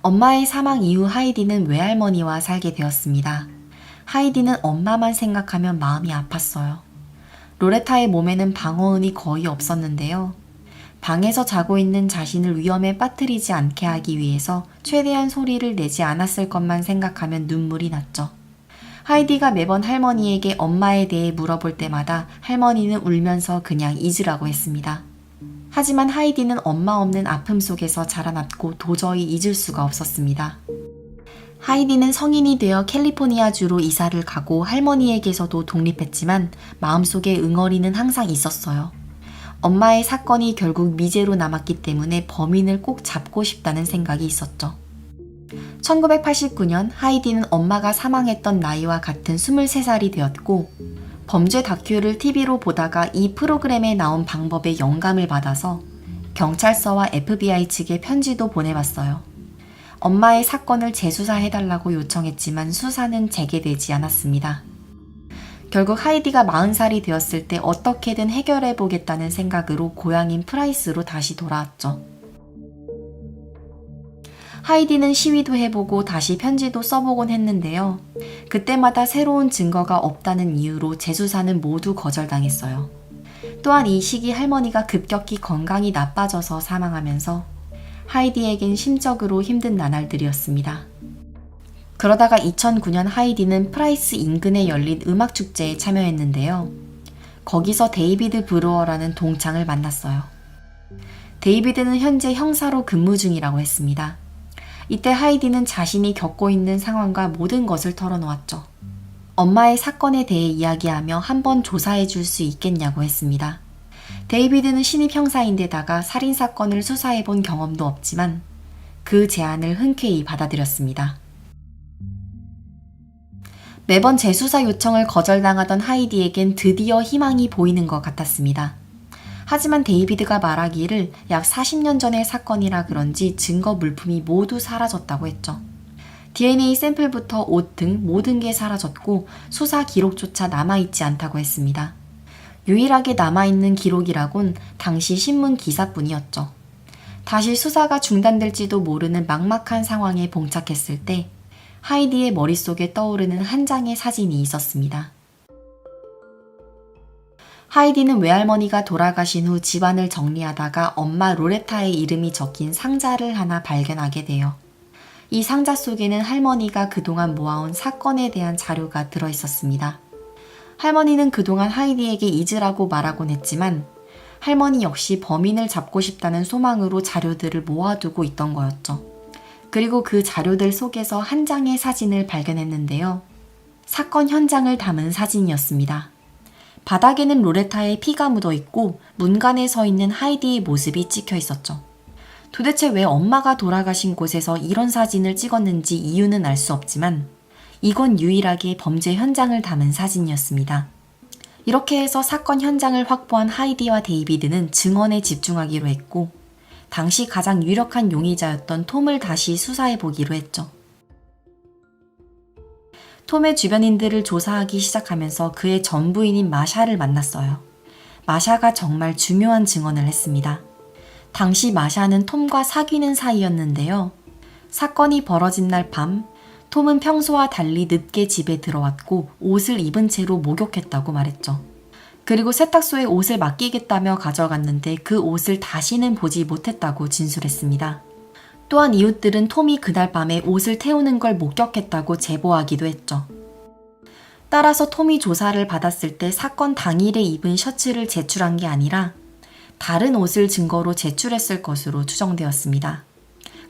엄마의 사망 이후 하이디는 외할머니와 살게 되었습니다. 하이디는 엄마만 생각하면 마음이 아팠어요. 로레타의 몸에는 방어은이 거의 없었는데요. 방에서 자고 있는 자신을 위험에 빠뜨리지 않게 하기 위해서 최대한 소리를 내지 않았을 것만 생각하면 눈물이 났죠. 하이디가 매번 할머니에게 엄마에 대해 물어볼 때마다 할머니는 울면서 그냥 잊으라고 했습니다. 하지만 하이디는 엄마 없는 아픔 속에서 자라났고 도저히 잊을 수가 없었습니다. 하이디는 성인이 되어 캘리포니아주로 이사를 가고 할머니에게서도 독립했지만 마음속에 응어리는 항상 있었어요. 엄마의 사건이 결국 미제로 남았기 때문에 범인을 꼭 잡고 싶다는 생각이 있었죠. 1989년 하이디는 엄마가 사망했던 나이와 같은 23살이 되었고 범죄 다큐를 TV로 보다가 이 프로그램에 나온 방법에 영감을 받아서 경찰서와 FBI 측에 편지도 보내봤어요. 엄마의 사건을 재수사해달라고 요청했지만 수사는 재개되지 않았습니다. 결국 하이디가 40살이 되었을 때 어떻게든 해결해보겠다는 생각으로 고향인 프라이스로 다시 돌아왔죠. 하이디는 시위도 해보고 다시 편지도 써보곤 했는데요. 그때마다 새로운 증거가 없다는 이유로 재수사는 모두 거절당했어요. 또한 이 시기 할머니가 급격히 건강이 나빠져서 사망하면서 하이디에겐 심적으로 힘든 나날들이었습니다. 그러다가 2009년 하이디는 프라이스 인근에 열린 음악축제에 참여했는데요. 거기서 데이비드 브루어라는 동창을 만났어요. 데이비드는 현재 형사로 근무 중이라고 했습니다. 이때 하이디는 자신이 겪고 있는 상황과 모든 것을 털어놓았죠. 엄마의 사건에 대해 이야기하며 한번 조사해 줄 수 있겠냐고 했습니다. 데이비드는 신입 형사인데다가 살인사건을 수사해 본 경험도 없지만 그 제안을 흔쾌히 받아들였습니다. 매번 재수사 요청을 거절당하던 하이디에겐 드디어 희망이 보이는 것 같았습니다. 하지만 데이비드가 말하기를 약 40년 전의 사건이라 그런지 증거 물품이 모두 사라졌다고 했죠. DNA 샘플부터 옷 등 모든 게 사라졌고 수사 기록조차 남아있지 않다고 했습니다. 유일하게 남아있는 기록이라곤 당시 신문 기사뿐이었죠. 다시 수사가 중단될지도 모르는 막막한 상황에 봉착했을 때 하이디의 머릿속에 떠오르는 한 장의 사진이 있었습니다. 하이디는 외할머니가 돌아가신 후 집안을 정리하다가 엄마 로레타의 이름이 적힌 상자를 하나 발견하게 돼요. 이 상자 속에는 할머니가 그동안 모아온 사건에 대한 자료가 들어있었습니다. 할머니는 그동안 하이디에게 잊으라고 말하곤 했지만 할머니 역시 범인을 잡고 싶다는 소망으로 자료들을 모아두고 있던 거였죠. 그리고 그 자료들 속에서 한 장의 사진을 발견했는데요. 사건 현장을 담은 사진이었습니다. 바닥에는 로레타의 피가 묻어 있고 문간에 서 있는 하이디의 모습이 찍혀 있었죠. 도대체 왜 엄마가 돌아가신 곳에서 이런 사진을 찍었는지 이유는 알 수 없지만 이건 유일하게 범죄 현장을 담은 사진이었습니다. 이렇게 해서 사건 현장을 확보한 하이디와 데이비드는 증언에 집중하기로 했고 당시 가장 유력한 용의자였던 톰을 다시 수사해 보기로 했죠. 톰의 주변인들을 조사하기 시작하면서 그의 전부인인 마샤를 만났어요. 마샤가 정말 중요한 증언을 했습니다. 당시 마샤는 톰과 사귀는 사이였는데요. 사건이 벌어진 날 밤, 톰은 평소와 달리 늦게 집에 들어왔고 옷을 입은 채로 목욕했다고 말했죠. 그리고 세탁소에 옷을 맡기겠다며 가져갔는데 그 옷을 다시는 보지 못했다고 진술했습니다. 또한 이웃들은 톰이 그날 밤에 옷을 태우는 걸 목격했다고 제보하기도 했죠. 따라서 톰이 조사를 받았을 때 사건 당일에 입은 셔츠를 제출한 게 아니라 다른 옷을 증거로 제출했을 것으로 추정되었습니다.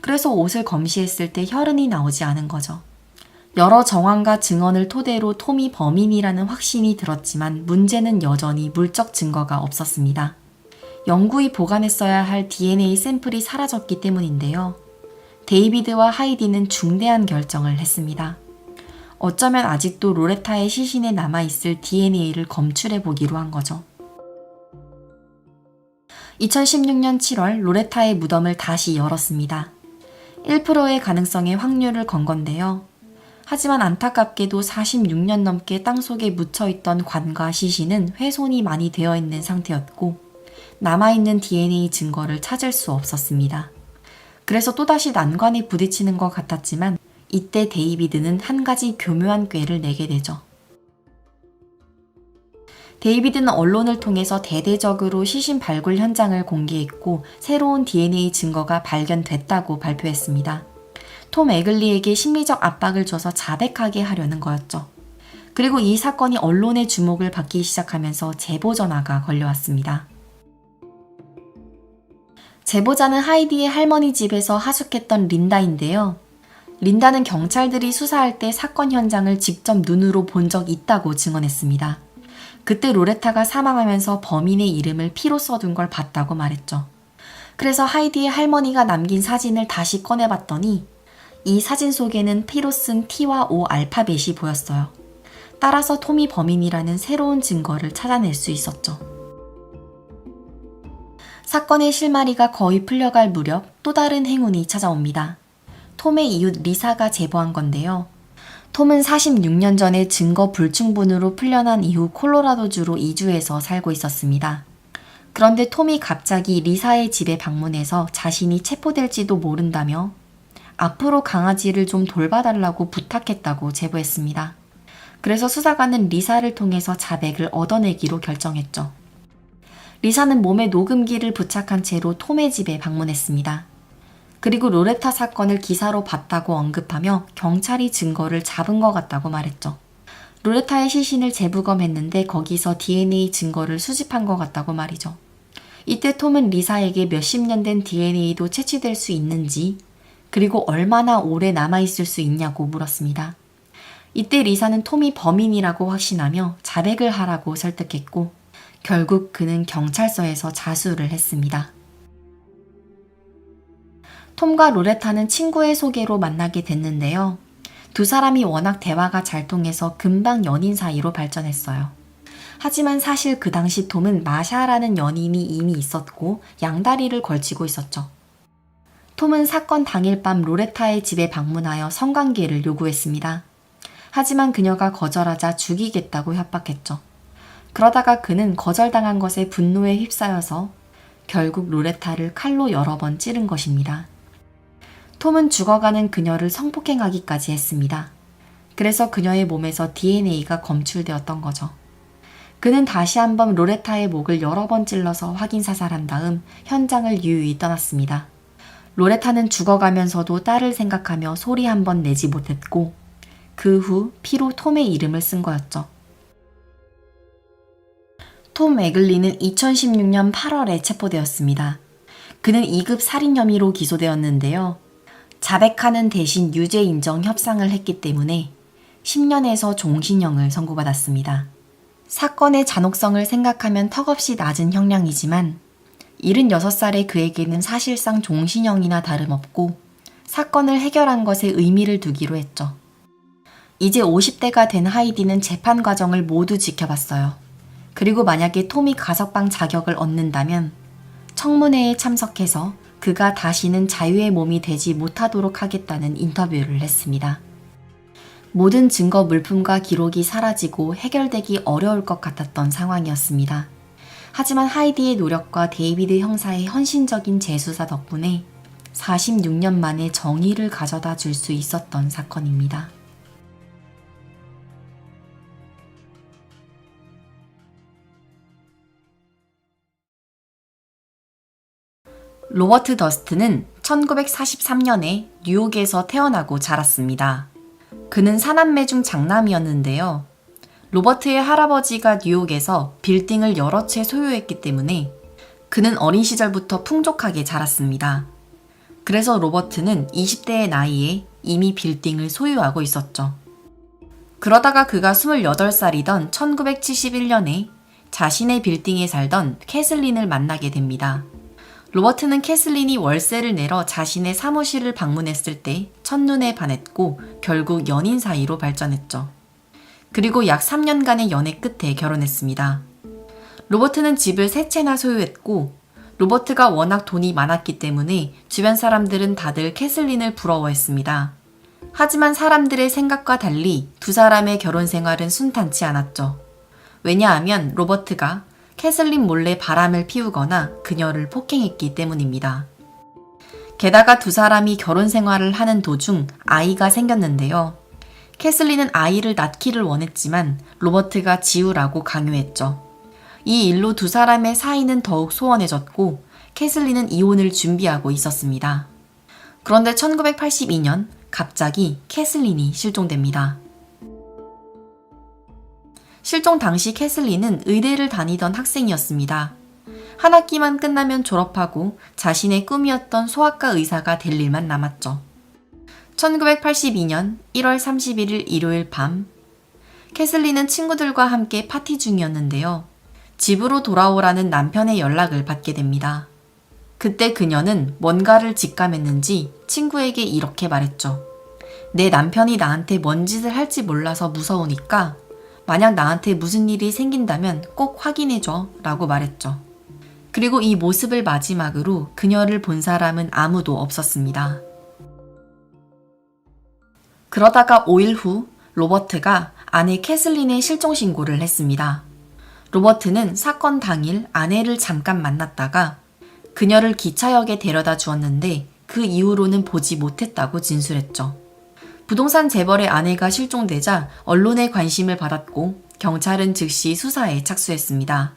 그래서 옷을 검시했을 때 혈흔이 나오지 않은 거죠. 여러 정황과 증언을 토대로 톰이 범인이라는 확신이 들었지만 문제는 여전히 물적 증거가 없었습니다. 영구히 보관했어야 할 DNA 샘플이 사라졌기 때문인데요. 데이비드와 하이디는 중대한 결정을 했습니다. 어쩌면 아직도 로레타의 시신에 남아있을 DNA를 검출해 보기로 한 거죠. 2016년 7월 로레타의 무덤을 다시 열었습니다. 1%의 가능성의 확률을 건 건데요. 하지만 안타깝게도 46년 넘게 땅속에 묻혀있던 관과 시신은 훼손이 많이 되어 있는 상태였고 남아있는 DNA 증거를 찾을 수 없었습니다. 그래서 또다시 난관에 부딪히는 것 같았지만 이때 데이비드는 한 가지 교묘한 꾀를 내게 되죠. 데이비드는 언론을 통해서 대대적으로 시신 발굴 현장을 공개했고 새로운 DNA 증거가 발견됐다고 발표했습니다. 톰 에글리에게 심리적 압박을 줘서 자백하게 하려는 거였죠. 그리고 이 사건이 언론의 주목을 받기 시작하면서 제보 전화가 걸려왔습니다. 제보자는 하이디의 할머니 집에서 하숙했던 린다인데요. 린다는 경찰들이 수사할 때 사건 현장을 직접 눈으로 본 적 있다고 증언했습니다. 그때 로레타가 사망하면서 범인의 이름을 피로 써둔 걸 봤다고 말했죠. 그래서 하이디의 할머니가 남긴 사진을 다시 꺼내봤더니 이 사진 속에는 피로 쓴 T와 O 알파벳이 보였어요. 따라서 톰이 범인이라는 새로운 증거를 찾아낼 수 있었죠. 사건의 실마리가 거의 풀려갈 무렵 또 다른 행운이 찾아옵니다. 톰의 이웃 리사가 제보한 건데요. 톰은 46년 전에 증거 불충분으로 풀려난 이후 콜로라도주로 이주해서 살고 있었습니다. 그런데 톰이 갑자기 리사의 집에 방문해서 자신이 체포될지도 모른다며 앞으로 강아지를 좀 돌봐달라고 부탁했다고 제보했습니다. 그래서 수사관은 리사를 통해서 자백을 얻어내기로 결정했죠. 리사는 몸에 녹음기를 부착한 채로 톰의 집에 방문했습니다. 그리고 로레타 사건을 기사로 봤다고 언급하며 경찰이 증거를 잡은 것 같다고 말했죠. 로레타의 시신을 재부검했는데 거기서 DNA 증거를 수집한 것 같다고 말이죠. 이때 톰은 리사에게 몇십 년 된 DNA도 채취될 수 있는지 그리고 얼마나 오래 남아있을 수 있냐고 물었습니다. 이때 리사는 톰이 범인이라고 확신하며 자백을 하라고 설득했고 결국 그는 경찰서에서 자수를 했습니다. 톰과 로레타는 친구의 소개로 만나게 됐는데요. 두 사람이 워낙 대화가 잘 통해서 금방 연인 사이로 발전했어요. 하지만 사실 그 당시 톰은 마샤라는 연인이 이미 있었고 양다리를 걸치고 있었죠. 톰은 사건 당일 밤 로레타의 집에 방문하여 성관계를 요구했습니다. 하지만 그녀가 거절하자 죽이겠다고 협박했죠. 그러다가 그는 거절당한 것에 분노에 휩싸여서 결국 로레타를 칼로 여러 번 찌른 것입니다. 톰은 죽어가는 그녀를 성폭행하기까지 했습니다. 그래서 그녀의 몸에서 DNA가 검출되었던 거죠. 그는 다시 한번 로레타의 목을 여러 번 찔러서 확인 사살한 다음 현장을 유유히 떠났습니다. 로레타는 죽어가면서도 딸을 생각하며 소리 한 번 내지 못했고 그 후 피로 톰의 이름을 쓴 거였죠. 톰 에글리는 2016년 8월에 체포되었습니다. 그는 2급 살인 혐의로 기소되었는데요. 자백하는 대신 유죄 인정 협상을 했기 때문에 10년에서 종신형을 선고받았습니다. 사건의 잔혹성을 생각하면 턱없이 낮은 형량이지만 76살의 그에게는 사실상 종신형이나 다름없고 사건을 해결한 것에 의미를 두기로 했죠. 이제 50대가 된 하이디는 재판 과정을 모두 지켜봤어요. 그리고 만약에 톰이 가석방 자격을 얻는다면 청문회에 참석해서 그가 다시는 자유의 몸이 되지 못하도록 하겠다는 인터뷰를 했습니다. 모든 증거 물품과 기록이 사라지고 해결되기 어려울 것 같았던 상황이었습니다. 하지만 하이디의 노력과 데이비드 형사의 헌신적인 재수사 덕분에 46년 만에 정의를 가져다 줄 수 있었던 사건입니다. 로버트 더스트는 1943년에 뉴욕에서 태어나고 자랐습니다. 그는 사남매 중 장남이었는데요. 로버트의 할아버지가 뉴욕에서 빌딩을 여러 채 소유했기 때문에 그는 어린 시절부터 풍족하게 자랐습니다. 그래서 로버트는 20대의 나이에 이미 빌딩을 소유하고 있었죠. 그러다가 그가 28살이던 1971년에 자신의 빌딩에 살던 캐슬린을 만나게 됩니다. 로버트는 캐슬린이 월세를 내러 자신의 사무실을 방문했을 때 첫눈에 반했고 결국 연인 사이로 발전했죠. 그리고 약 3년간의 연애 끝에 결혼했습니다. 로버트는 집을 3채나 소유했고 로버트가 워낙 돈이 많았기 때문에 주변 사람들은 다들 캐슬린을 부러워했습니다. 하지만 사람들의 생각과 달리 두 사람의 결혼 생활은 순탄치 않았죠. 왜냐하면 로버트가 캐슬린 몰래 바람을 피우거나 그녀를 폭행했기 때문입니다. 게다가 두 사람이 결혼 생활을 하는 도중 아이가 생겼는데요. 캐슬린은 아이를 낳기를 원했지만 로버트가 지우라고 강요했죠. 이 일로 두 사람의 사이는 더욱 소원해졌고 캐슬린은 이혼을 준비하고 있었습니다. 그런데 1982년 갑자기 캐슬린이 실종됩니다. 실종 당시 캐슬린은 의대를 다니던 학생이었습니다. 한 학기만 끝나면 졸업하고 자신의 꿈이었던 소아과 의사가 될 일만 남았죠. 1982년 1월 31일 일요일 밤, 캐슬린은 친구들과 함께 파티 중이었는데요. 집으로 돌아오라는 남편의 연락을 받게 됩니다. 그때 그녀는 뭔가를 직감했는지 친구에게 이렇게 말했죠. 내 남편이 나한테 뭔 짓을 할지 몰라서 무서우니까 만약 나한테 무슨 일이 생긴다면 꼭 확인해줘 라고 말했죠. 그리고 이 모습을 마지막으로 그녀를 본 사람은 아무도 없었습니다. 그러다가 5일 후 로버트가 아내 캐슬린의 실종 신고를 했습니다. 로버트는 사건 당일 아내를 잠깐 만났다가 그녀를 기차역에 데려다 주었는데 그 이후로는 보지 못했다고 진술했죠. 부동산 재벌의 아내가 실종되자 언론의 관심을 받았고 경찰은 즉시 수사에 착수했습니다.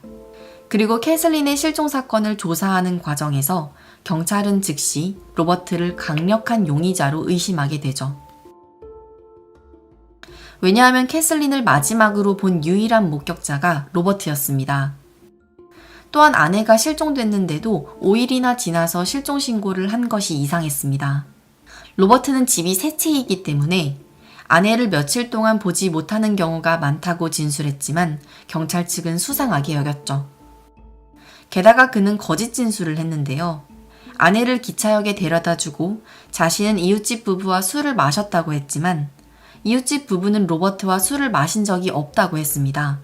그리고 캐슬린의 실종 사건을 조사하는 과정에서 경찰은 즉시 로버트를 강력한 용의자로 의심하게 되죠. 왜냐하면 캐슬린을 마지막으로 본 유일한 목격자가 로버트였습니다. 또한 아내가 실종됐는데도 5일이나 지나서 실종 신고를 한 것이 이상했습니다. 로버트는 집이 세 채이기 때문에 아내를 며칠 동안 보지 못하는 경우가 많다고 진술했지만 경찰 측은 수상하게 여겼죠. 게다가 그는 거짓 진술을 했는데요. 아내를 기차역에 데려다 주고 자신은 이웃집 부부와 술을 마셨다고 했지만 이웃집 부부는 로버트와 술을 마신 적이 없다고 했습니다.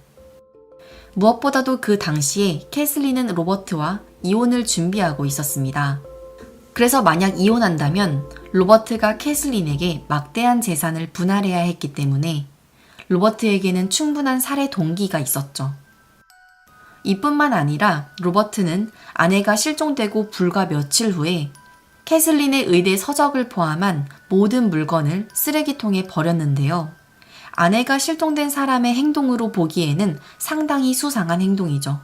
무엇보다도 그 당시에 캐슬린은 로버트와 이혼을 준비하고 있었습니다. 그래서 만약 이혼한다면 로버트가 캐슬린에게 막대한 재산을 분할해야 했기 때문에 로버트에게는 충분한 살해 동기가 있었죠. 이뿐만 아니라 로버트는 아내가 실종되고 불과 며칠 후에 캐슬린의 의대 서적을 포함한 모든 물건을 쓰레기통에 버렸는데요. 아내가 실종된 사람의 행동으로 보기에는 상당히 수상한 행동이죠.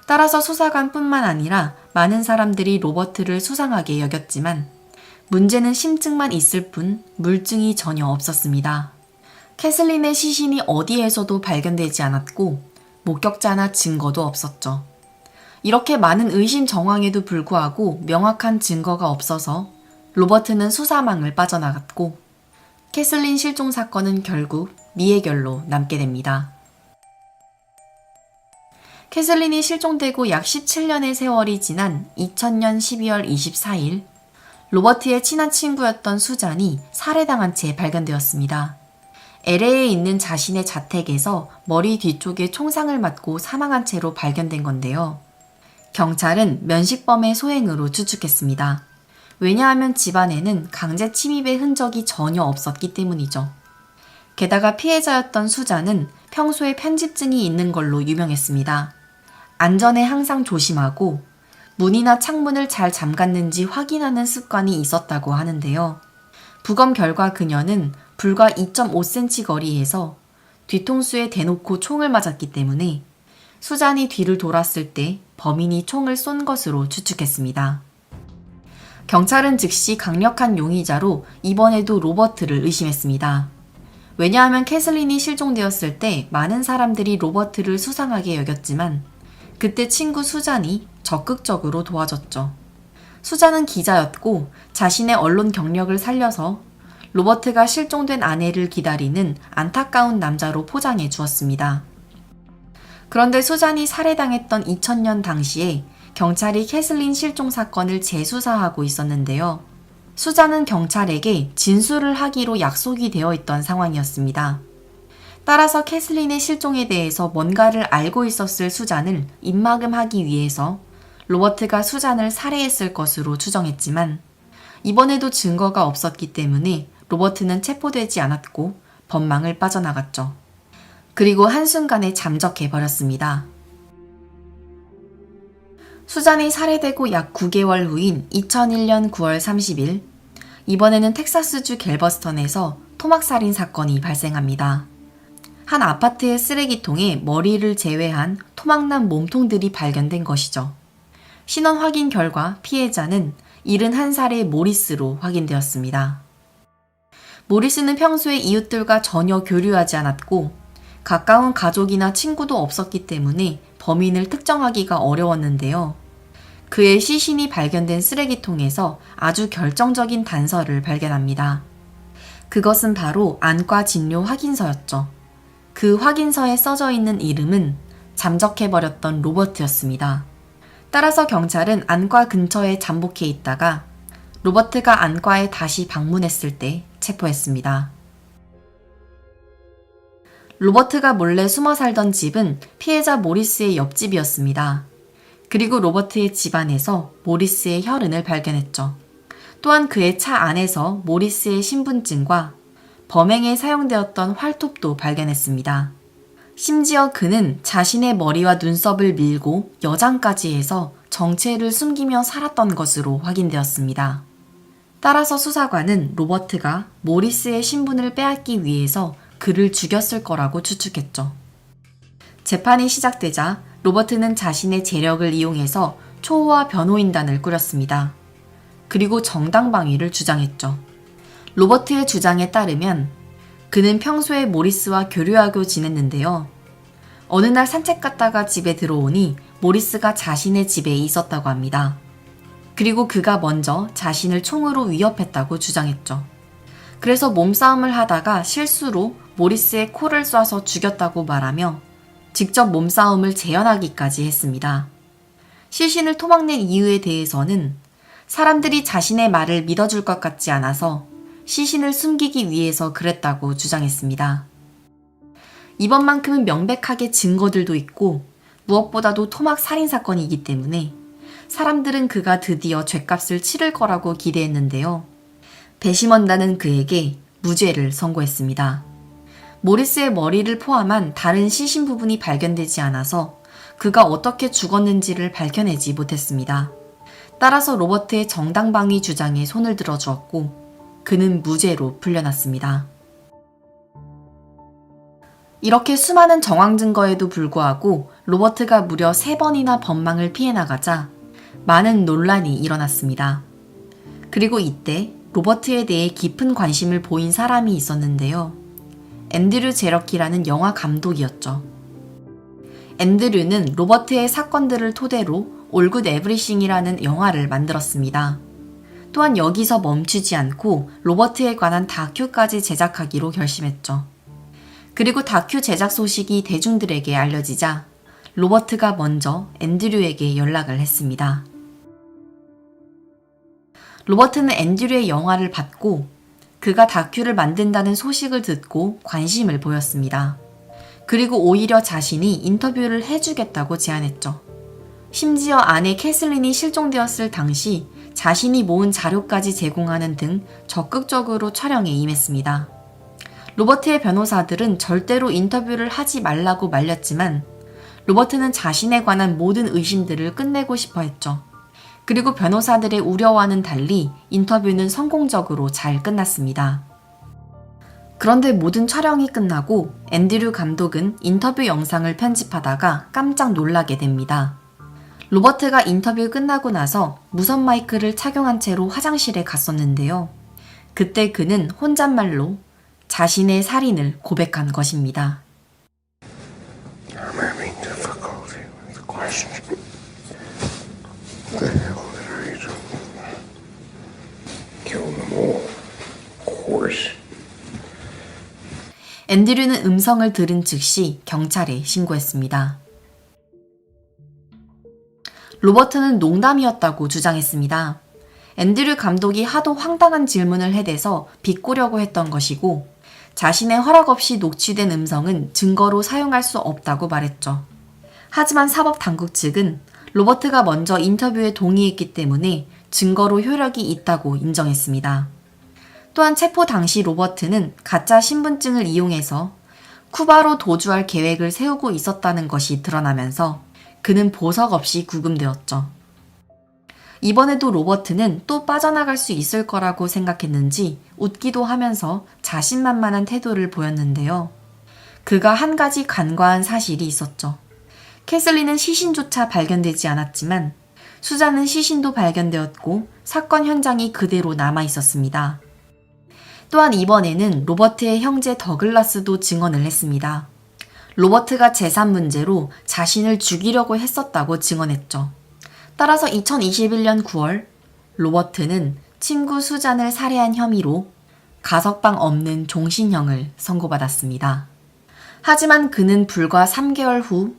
따라서 수사관뿐만 아니라 많은 사람들이 로버트를 수상하게 여겼지만 문제는 심증만 있을 뿐 물증이 전혀 없었습니다. 캐슬린의 시신이 어디에서도 발견되지 않았고 목격자나 증거도 없었죠. 이렇게 많은 의심 정황에도 불구하고 명확한 증거가 없어서 로버트는 수사망을 빠져나갔고 캐슬린 실종 사건은 결국 미해결로 남게 됩니다. 캐슬린이 실종되고 약 17년의 세월이 지난 2000년 12월 24일 로버트의 친한 친구였던 수잔이 살해당한 채 발견되었습니다. LA에 있는 자신의 자택에서 머리 뒤쪽에 총상을 맞고 사망한 채로 발견된 건데요. 경찰은 면식범의 소행으로 추측했습니다. 왜냐하면 집안에는 강제 침입의 흔적이 전혀 없었기 때문이죠. 게다가 피해자였던 수잔은 평소에 편집증이 있는 걸로 유명했습니다. 안전에 항상 조심하고 문이나 창문을 잘 잠갔는지 확인하는 습관이 있었다고 하는데요. 부검 결과 그녀는 불과 2.5cm 거리에서 뒤통수에 대놓고 총을 맞았기 때문에 수잔이 뒤를 돌았을 때 범인이 총을 쏜 것으로 추측했습니다. 경찰은 즉시 강력한 용의자로 이번에도 로버트를 의심했습니다. 왜냐하면 캐슬린이 실종되었을 때 많은 사람들이 로버트를 수상하게 여겼지만 그때 친구 수잔이 적극적으로 도와줬죠. 수잔은 기자였고 자신의 언론 경력을 살려서 로버트가 실종된 아내를 기다리는 안타까운 남자로 포장해 주었습니다. 그런데 수잔이 살해당했던 2000년 당시에 경찰이 캐슬린 실종 사건을 재수사하고 있었는데요. 수자는 경찰에게 진술을 하기로 약속이 되어 있던 상황이었습니다. 따라서 캐슬린의 실종에 대해서 뭔가를 알고 있었을 수잔을 입막음하기 위해서 로버트가 수잔을 살해했을 것으로 추정했지만 이번에도 증거가 없었기 때문에 로버트는 체포되지 않았고 법망을 빠져나갔죠. 그리고 한순간에 잠적해버렸습니다. 수잔이 살해되고 약 9개월 후인 2001년 9월 30일, 이번에는 텍사스주 갤버스턴에서 토막살인 사건이 발생합니다. 한 아파트의 쓰레기통에 머리를 제외한 토막난 몸통들이 발견된 것이죠. 신원 확인 결과 피해자는 71살의 모리스로 확인되었습니다. 모리스는 평소에 이웃들과 전혀 교류하지 않았고 가까운 가족이나 친구도 없었기 때문에 범인을 특정하기가 어려웠는데요. 그의 시신이 발견된 쓰레기통에서 아주 결정적인 단서를 발견합니다. 그것은 바로 안과 진료 확인서였죠. 그 확인서에 써져 있는 이름은 잠적해버렸던 로버트였습니다. 따라서 경찰은 안과 근처에 잠복해 있다가 로버트가 안과에 다시 방문했을 때 체포했습니다. 로버트가 몰래 숨어 살던 집은 피해자 모리스의 옆집이었습니다. 그리고 로버트의 집안에서 모리스의 혈흔을 발견했죠. 또한 그의 차 안에서 모리스의 신분증과 범행에 사용되었던 활톱도 발견했습니다. 심지어 그는 자신의 머리와 눈썹을 밀고 여장까지 해서 정체를 숨기며 살았던 것으로 확인되었습니다. 따라서 수사관은 로버트가 모리스의 신분을 빼앗기 위해서 그를 죽였을 거라고 추측했죠. 재판이 시작되자 로버트는 자신의 재력을 이용해서 초호화 변호인단을 꾸렸습니다. 그리고 정당방위를 주장했죠. 로버트의 주장에 따르면 그는 평소에 모리스와 교류하고 지냈는데요. 어느 날 산책 갔다가 집에 들어오니 모리스가 자신의 집에 있었다고 합니다. 그리고 그가 먼저 자신을 총으로 위협했다고 주장했죠. 그래서 몸싸움을 하다가 실수로 모리스의 코를 쏴서 죽였다고 말하며 직접 몸싸움을 재현하기까지 했습니다. 시신을 토막낸 이유에 대해서는 사람들이 자신의 말을 믿어줄 것 같지 않아서 시신을 숨기기 위해서 그랬다고 주장했습니다. 이번만큼은 명백하게 증거들도 있고 무엇보다도 토막 살인 사건이기 때문에 사람들은 그가 드디어 죗값을 치를 거라고 기대했는데요. 배심원단은 그에게 무죄를 선고했습니다. 모리스의 머리를 포함한 다른 시신 부분이 발견되지 않아서 그가 어떻게 죽었는지를 밝혀내지 못했습니다. 따라서 로버트의 정당방위 주장에 손을 들어주었고 그는 무죄로 풀려났습니다. 이렇게 수많은 정황 증거에도 불구하고 로버트가 무려 3번이나 법망을 피해 나가자 많은 논란이 일어났습니다. 그리고 이때 로버트에 대해 깊은 관심을 보인 사람이 있었는데요. 앤드류 제러키라는 영화 감독이었죠. 앤드류는 로버트의 사건들을 토대로 올 굿 에브리싱이라는 영화를 만들었습니다. 또한 여기서 멈추지 않고 로버트에 관한 다큐까지 제작하기로 결심했죠. 그리고 다큐 제작 소식이 대중들에게 알려지자 로버트가 먼저 앤드류에게 연락을 했습니다. 로버트는 앤드류의 영화를 봤고 그가 다큐를 만든다는 소식을 듣고 관심을 보였습니다. 그리고 오히려 자신이 인터뷰를 해주겠다고 제안했죠. 심지어 아내 캐슬린이 실종되었을 당시 자신이 모은 자료까지 제공하는 등 적극적으로 촬영에 임했습니다. 로버트의 변호사들은 절대로 인터뷰를 하지 말라고 말렸지만 로버트는 자신에 관한 모든 의심들을 끝내고 싶어 했죠. 그리고 변호사들의 우려와는 달리 인터뷰는 성공적으로 잘 끝났습니다. 그런데 모든 촬영이 끝나고 앤드류 감독은 인터뷰 영상을 편집하다가 깜짝 놀라게 됩니다. 로버트가 인터뷰 끝나고 나서 무선 마이크를 착용한 채로 화장실에 갔었는데요. 그때 그는 혼잣말로 자신의 살인을 고백한 것입니다. I'm having difficulty with the question. What the hell did I do? Kill them all. Of course. 앤드류는 음성을 들은 즉시 경찰에 신고했습니다. 로버트는 농담이었다고 주장했습니다. 앤드류 감독이 하도 황당한 질문을 해대서 비꼬려고 했던 것이고 자신의 허락 없이 녹취된 음성은 증거로 사용할 수 없다고 말했죠. 하지만 사법당국 측은 로버트가 먼저 인터뷰에 동의했기 때문에 증거로 효력이 있다고 인정했습니다. 또한 체포 당시 로버트는 가짜 신분증을 이용해서 쿠바로 도주할 계획을 세우고 있었다는 것이 드러나면서 그는 보석 없이 구금되었죠. 이번에도 로버트는 또 빠져나갈 수 있을 거라고 생각했는지 웃기도 하면서 자신만만한 태도를 보였는데요. 그가 한 가지 간과한 사실이 있었죠. 캐슬린은 시신조차 발견되지 않았지만 수잔은 시신도 발견되었고 사건 현장이 그대로 남아 있었습니다. 또한 이번에는 로버트의 형제 더글라스도 증언을 했습니다. 로버트가 재산 문제로 자신을 죽이려고 했었다고 증언했죠. 따라서 2021년 9월 로버트는 친구 수잔을 살해한 혐의로 가석방 없는 종신형을 선고받았습니다. 하지만 그는 불과 3개월 후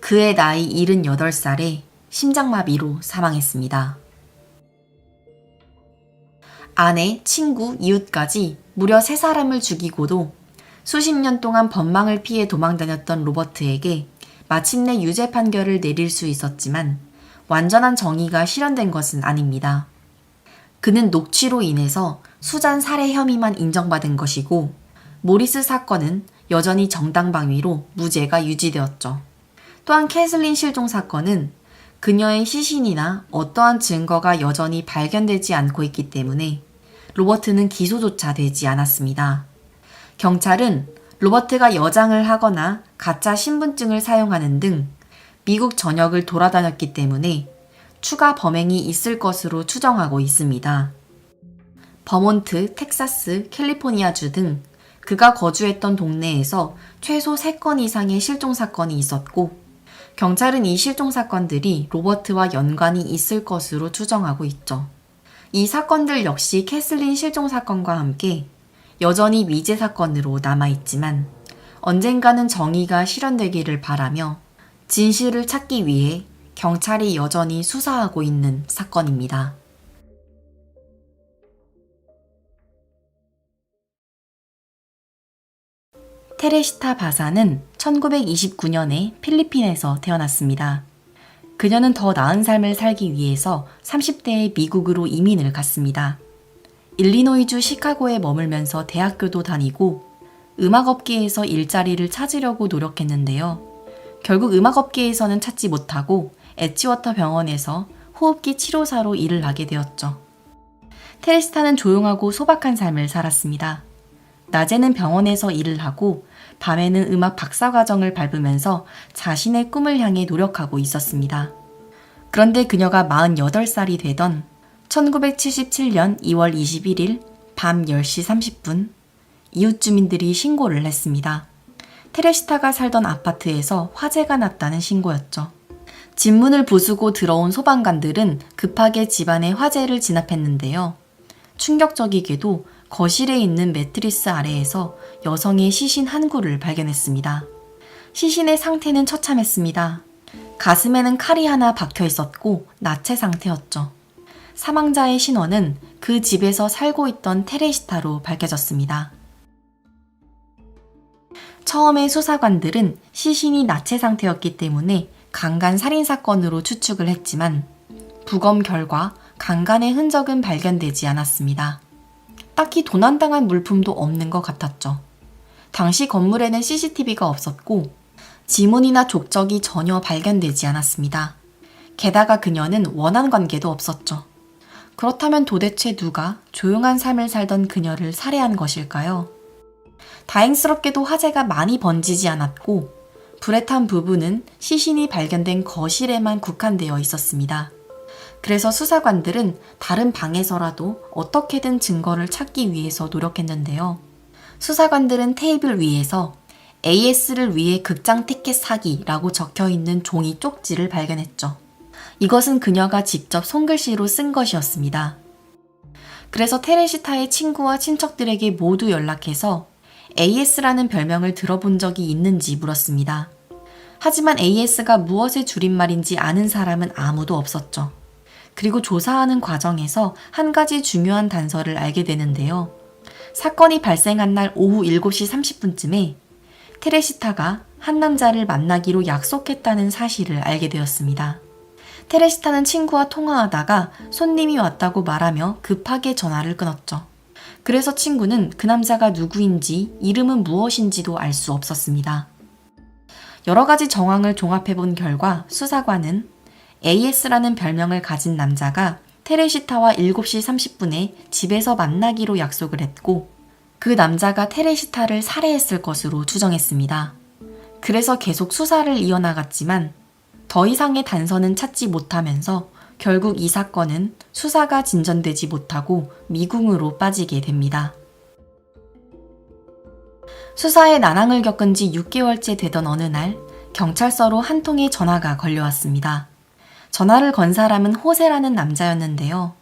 그의 나이 78살에 심장마비로 사망했습니다. 아내, 친구, 이웃까지 무려 3사람을 죽이고도 수십 년 동안 법망을 피해 도망다녔던 로버트에게 마침내 유죄 판결을 내릴 수 있었지만 완전한 정의가 실현된 것은 아닙니다. 그는 녹취로 인해서 수잔 살해 혐의만 인정받은 것이고 모리스 사건은 여전히 정당방위로 무죄가 유지되었죠. 또한 캐슬린 실종 사건은 그녀의 시신이나 어떠한 증거가 여전히 발견되지 않고 있기 때문에 로버트는 기소조차 되지 않았습니다. 경찰은 로버트가 여장을 하거나 가짜 신분증을 사용하는 등 미국 전역을 돌아다녔기 때문에 추가 범행이 있을 것으로 추정하고 있습니다. 버몬트, 텍사스, 캘리포니아주 등 그가 거주했던 동네에서 최소 3건 이상의 실종 사건이 있었고 경찰은 이 실종 사건들이 로버트와 연관이 있을 것으로 추정하고 있죠. 이 사건들 역시 캐슬린 실종 사건과 함께 여전히 미제 사건으로 남아있지만 언젠가는 정의가 실현되기를 바라며 진실을 찾기 위해 경찰이 여전히 수사하고 있는 사건입니다. 테레시타 바사는 1929년에 필리핀에서 태어났습니다. 그녀는 더 나은 삶을 살기 위해서 30대에 미국으로 이민을 갔습니다. 일리노이주 시카고에 머물면서 대학교도 다니고 음악업계에서 일자리를 찾으려고 노력했는데요. 결국 음악업계에서는 찾지 못하고 에치워터 병원에서 호흡기 치료사로 일을 하게 되었죠. 테레시타는 조용하고 소박한 삶을 살았습니다. 낮에는 병원에서 일을 하고 밤에는 음악 박사과정을 밟으면서 자신의 꿈을 향해 노력하고 있었습니다. 그런데 그녀가 48살이 되던 1977년 2월 21일 밤 10시 30분 이웃 주민들이 신고를 했습니다. 테레시타가 살던 아파트에서 화재가 났다는 신고였죠. 집문을 부수고 들어온 소방관들은 급하게 집안에 화재를 진압했는데요. 충격적이게도 거실에 있는 매트리스 아래에서 여성의 시신 한 구를 발견했습니다. 시신의 상태는 처참했습니다. 가슴에는 칼이 하나 박혀 있었고 나체 상태였죠. 사망자의 신원은 그 집에서 살고 있던 테레시타로 밝혀졌습니다. 처음에 수사관들은 시신이 나체 상태였기 때문에 강간 살인사건으로 추측을 했지만 부검 결과 강간의 흔적은 발견되지 않았습니다. 딱히 도난당한 물품도 없는 것 같았죠. 당시 건물에는 CCTV가 없었고 지문이나 족적이 전혀 발견되지 않았습니다. 게다가 그녀는 원한 관계도 없었죠. 그렇다면 도대체 누가 조용한 삶을 살던 그녀를 살해한 것일까요? 다행스럽게도 화재가 많이 번지지 않았고 불에 탄 부분은 시신이 발견된 거실에만 국한되어 있었습니다. 그래서 수사관들은 다른 방에서라도 어떻게든 증거를 찾기 위해서 노력했는데요. 수사관들은 테이블 위에서 AS를 위해 극장 티켓 사기라고 적혀있는 종이 쪽지를 발견했죠. 이것은 그녀가 직접 손글씨로 쓴 것이었습니다. 그래서 테레시타의 친구와 친척들에게 모두 연락해서 AS라는 별명을 들어본 적이 있는지 물었습니다. 하지만 AS가 무엇의 줄임말인지 아는 사람은 아무도 없었죠. 그리고 조사하는 과정에서 한 가지 중요한 단서를 알게 되는데요. 사건이 발생한 날 오후 7시 30분쯤에 테레시타가 한 남자를 만나기로 약속했다는 사실을 알게 되었습니다. 테레시타는 친구와 통화하다가 손님이 왔다고 말하며 급하게 전화를 끊었죠. 그래서 친구는 그 남자가 누구인지 이름은 무엇인지도 알 수 없었습니다. 여러 가지 정황을 종합해본 결과 수사관은 AS라는 별명을 가진 남자가 테레시타와 7시 30분에 집에서 만나기로 약속을 했고 그 남자가 테레시타를 살해했을 것으로 추정했습니다. 그래서 계속 수사를 이어나갔지만 더 이상의 단서는 찾지 못하면서 결국 이 사건은 수사가 진전되지 못하고 미궁으로 빠지게 됩니다. 수사에 난항을 겪은 지 6개월째 되던 어느 날 경찰서로 한 통의 전화가 걸려왔습니다. 전화를 건 사람은 호세라는 남자였는데요.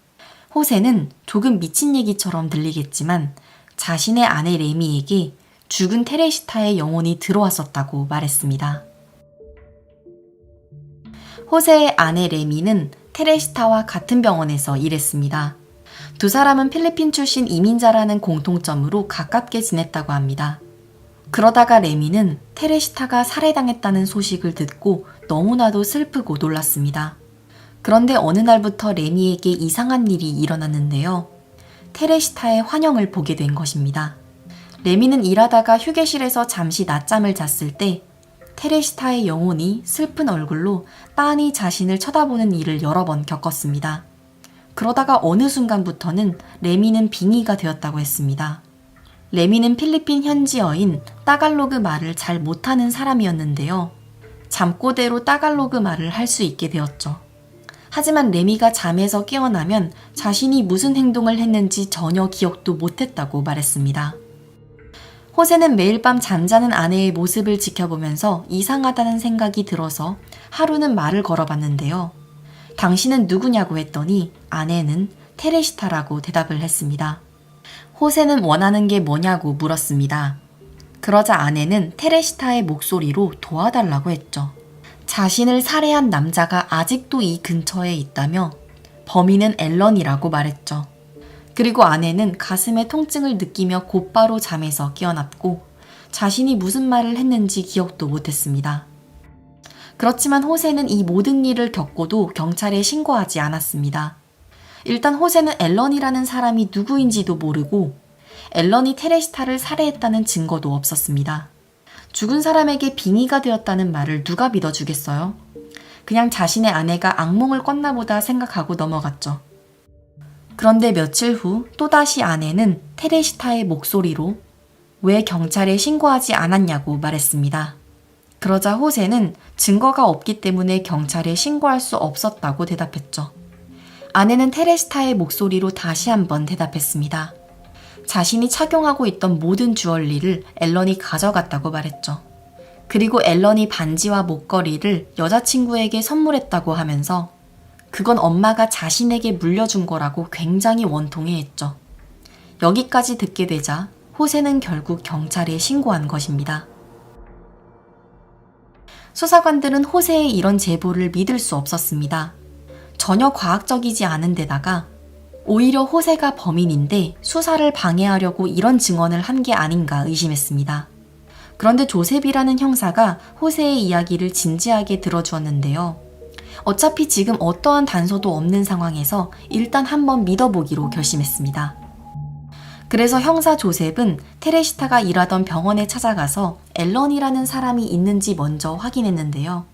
호세는 조금 미친 얘기처럼 들리겠지만 자신의 아내 레미에게 죽은 테레시타의 영혼이 들어왔었다고 말했습니다. 호세의 아내 레미는 테레시타와 같은 병원에서 일했습니다. 두 사람은 필리핀 출신 이민자라는 공통점으로 가깝게 지냈다고 합니다. 그러다가 레미는 테레시타가 살해당했다는 소식을 듣고 너무나도 슬프고 놀랐습니다. 그런데 어느 날부터 레미에게 이상한 일이 일어났는데요. 테레시타의 환영을 보게 된 것입니다. 레미는 일하다가 휴게실에서 잠시 낮잠을 잤을 때 테레시타의 영혼이 슬픈 얼굴로 빤히 자신을 쳐다보는 일을 여러 번 겪었습니다. 그러다가 어느 순간부터는 레미는 빙의가 되었다고 했습니다. 레미는 필리핀 현지어인 따갈로그 말을 잘 못하는 사람이었는데요. 잠꼬대로 따갈로그 말을 할 수 있게 되었죠. 하지만 레미가 잠에서 깨어나면 자신이 무슨 행동을 했는지 전혀 기억도 못했다고 말했습니다. 호세는 매일 밤 잠자는 아내의 모습을 지켜보면서 이상하다는 생각이 들어서 하루는 말을 걸어봤는데요. 당신은 누구냐고 했더니 아내는 테레시타라고 대답을 했습니다. 호세는 원하는 게 뭐냐고 물었습니다. 그러자 아내는 테레시타의 목소리로 도와달라고 했죠. 자신을 살해한 남자가 아직도 이 근처에 있다며 범인은 앨런이라고 말했죠. 그리고 아내는 가슴에 통증을 느끼며 곧바로 잠에서 깨어났고 자신이 무슨 말을 했는지 기억도 못했습니다. 그렇지만 호세는 이 모든 일을 겪고도 경찰에 신고하지 않았습니다. 일단 호세는 앨런이라는 사람이 누구인지도 모르고 앨런이 테레시타를 살해했다는 증거도 없었습니다. 죽은 사람에게 빙의가 되었다는 말을 누가 믿어주겠어요? 그냥 자신의 아내가 악몽을 꿨나 보다 생각하고 넘어갔죠. 그런데 며칠 후 또다시 아내는 테레시타의 목소리로 왜 경찰에 신고하지 않았냐고 말했습니다. 그러자 호세는 증거가 없기 때문에 경찰에 신고할 수 없었다고 대답했죠. 아내는 테레시타의 목소리로 다시 한번 대답했습니다. 자신이 착용하고 있던 모든 주얼리를 앨런이 가져갔다고 말했죠. 그리고 앨런이 반지와 목걸이를 여자친구에게 선물했다고 하면서 그건 엄마가 자신에게 물려준 거라고 굉장히 원통해했죠. 여기까지 듣게 되자 호세는 결국 경찰에 신고한 것입니다. 수사관들은 호세의 이런 제보를 믿을 수 없었습니다. 전혀 과학적이지 않은 데다가 오히려 호세가 범인인데 수사를 방해하려고 이런 증언을 한 게 아닌가 의심했습니다. 그런데 조셉이라는 형사가 호세의 이야기를 진지하게 들어주었는데요. 어차피 지금 어떠한 단서도 없는 상황에서 일단 한번 믿어보기로 결심했습니다. 그래서 형사 조셉은 테레시타가 일하던 병원에 찾아가서 앨런이라는 사람이 있는지 먼저 확인했는데요.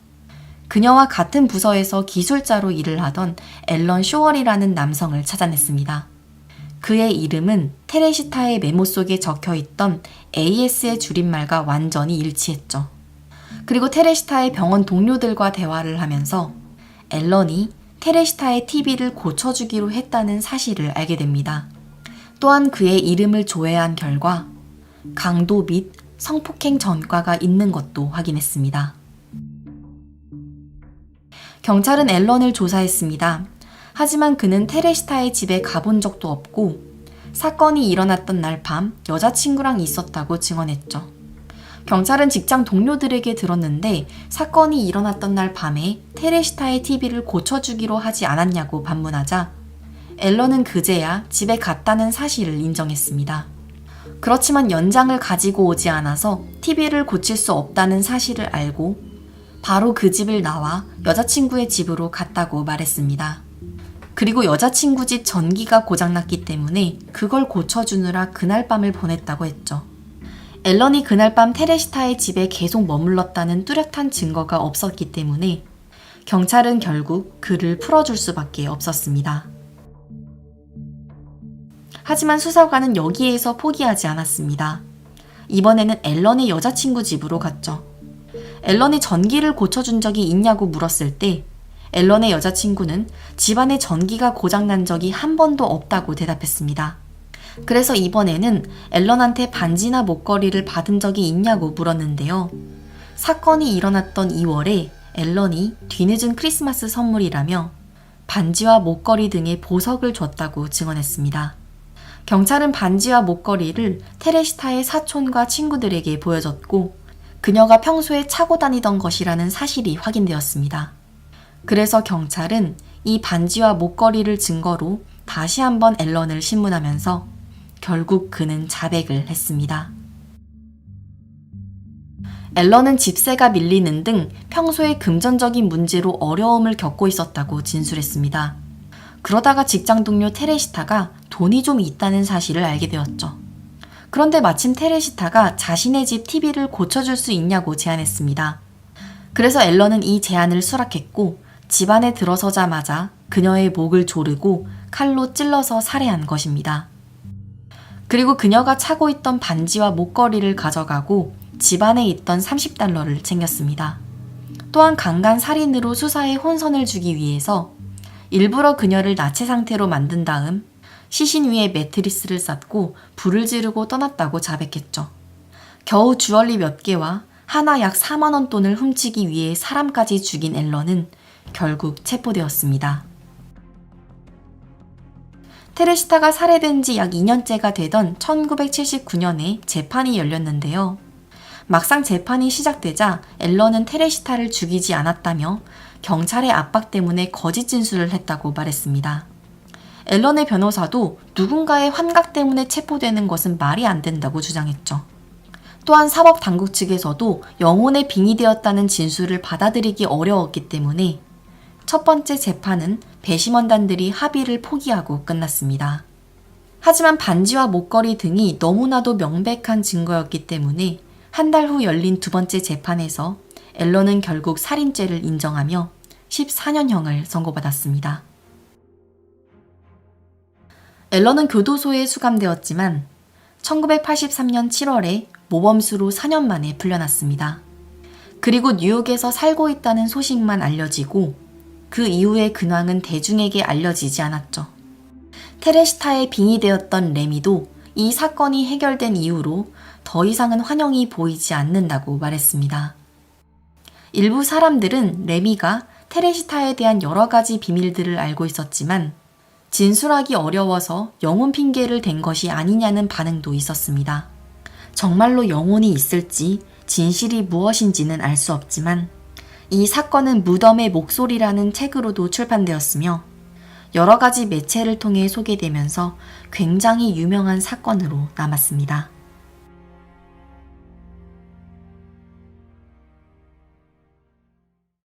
그녀와 같은 부서에서 기술자로 일을 하던 앨런 쇼월이라는 남성을 찾아냈습니다. 그의 이름은 테레시타의 메모 속에 적혀있던 AS의 줄임말과 완전히 일치했죠. 그리고 테레시타의 병원 동료들과 대화를 하면서 앨런이 테레시타의 TV를 고쳐주기로 했다는 사실을 알게 됩니다. 또한 그의 이름을 조회한 결과 강도 및 성폭행 전과가 있는 것도 확인했습니다. 경찰은 앨런을 조사했습니다. 하지만 그는 테레시타의 집에 가본 적도 없고 사건이 일어났던 날 밤 여자친구랑 있었다고 증언했죠. 경찰은 직장 동료들에게 들었는데 사건이 일어났던 날 밤에 테레시타의 TV를 고쳐주기로 하지 않았냐고 반문하자 앨런은 그제야 집에 갔다는 사실을 인정했습니다. 그렇지만 연장을 가지고 오지 않아서 TV를 고칠 수 없다는 사실을 알고 바로 그 집을 나와 여자친구의 집으로 갔다고 말했습니다. 그리고 여자친구 집 전기가 고장났기 때문에 그걸 고쳐주느라 그날 밤을 보냈다고 했죠. 앨런이 그날 밤 테레시타의 집에 계속 머물렀다는 뚜렷한 증거가 없었기 때문에 경찰은 결국 그를 풀어줄 수밖에 없었습니다. 하지만 수사관은 여기에서 포기하지 않았습니다. 이번에는 앨런의 여자친구 집으로 갔죠. 앨런이 전기를 고쳐준 적이 있냐고 물었을 때 앨런의 여자친구는 집안에 전기가 고장난 적이 한 번도 없다고 대답했습니다. 그래서 이번에는 앨런한테 반지나 목걸이를 받은 적이 있냐고 물었는데요. 사건이 일어났던 2월에 앨런이 뒤늦은 크리스마스 선물이라며 반지와 목걸이 등의 보석을 줬다고 증언했습니다. 경찰은 반지와 목걸이를 테레시타의 사촌과 친구들에게 보여줬고 그녀가 평소에 차고 다니던 것이라는 사실이 확인되었습니다. 그래서 경찰은 이 반지와 목걸이를 증거로 다시 한번 앨런을 신문하면서 결국 그는 자백을 했습니다. 앨런은 집세가 밀리는 등 평소에 금전적인 문제로 어려움을 겪고 있었다고 진술했습니다. 그러다가 직장 동료 테레시타가 돈이 좀 있다는 사실을 알게 되었죠. 그런데 마침 테레시타가 자신의 집 TV를 고쳐줄 수 있냐고 제안했습니다. 그래서 앨런은 이 제안을 수락했고 집안에 들어서자마자 그녀의 목을 조르고 칼로 찔러서 살해한 것입니다. 그리고 그녀가 차고 있던 반지와 목걸이를 가져가고 집안에 있던 $30를 챙겼습니다. 또한 강간 살인으로 수사에 혼선을 주기 위해서 일부러 그녀를 나체 상태로 만든 다음 시신 위에 매트리스를 쌓고 불을 지르고 떠났다고 자백했죠. 겨우 주얼리 몇 개와 하나 약 4만 원 돈을 훔치기 위해 사람까지 죽인 앨런은 결국 체포되었습니다. 테레시타가 살해된 지 약 2년째가 되던 1979년에 재판이 열렸는데요. 막상 재판이 시작되자 앨런은 테레시타를 죽이지 않았다며 경찰의 압박 때문에 거짓 진술을 했다고 말했습니다. 앨런의 변호사도 누군가의 환각 때문에 체포되는 것은 말이 안 된다고 주장했죠. 또한 사법당국 측에서도 영혼에 빙의되었다는 진술을 받아들이기 어려웠기 때문에 첫 번째 재판은 배심원단들이 합의를 포기하고 끝났습니다. 하지만 반지와 목걸이 등이 너무나도 명백한 증거였기 때문에 한 달 후 열린 두 번째 재판에서 앨런은 결국 살인죄를 인정하며 14년형을 선고받았습니다. 앨런은 교도소에 수감되었지만 1983년 7월에 모범수로 4년 만에 풀려났습니다. 그리고 뉴욕에서 살고 있다는 소식만 알려지고 그 이후의 근황은 대중에게 알려지지 않았죠. 테레시타에 빙의되었던 레미도 이 사건이 해결된 이후로 더 이상은 환영이 보이지 않는다고 말했습니다. 일부 사람들은 레미가 테레시타에 대한 여러 가지 비밀들을 알고 있었지만 진술하기 어려워서 영혼 핑계를 댄 것이 아니냐는 반응도 있었습니다. 정말로 영혼이 있을지 진실이 무엇인지는 알 수 없지만 이 사건은 무덤의 목소리라는 책으로도 출판되었으며 여러 가지 매체를 통해 소개되면서 굉장히 유명한 사건으로 남았습니다.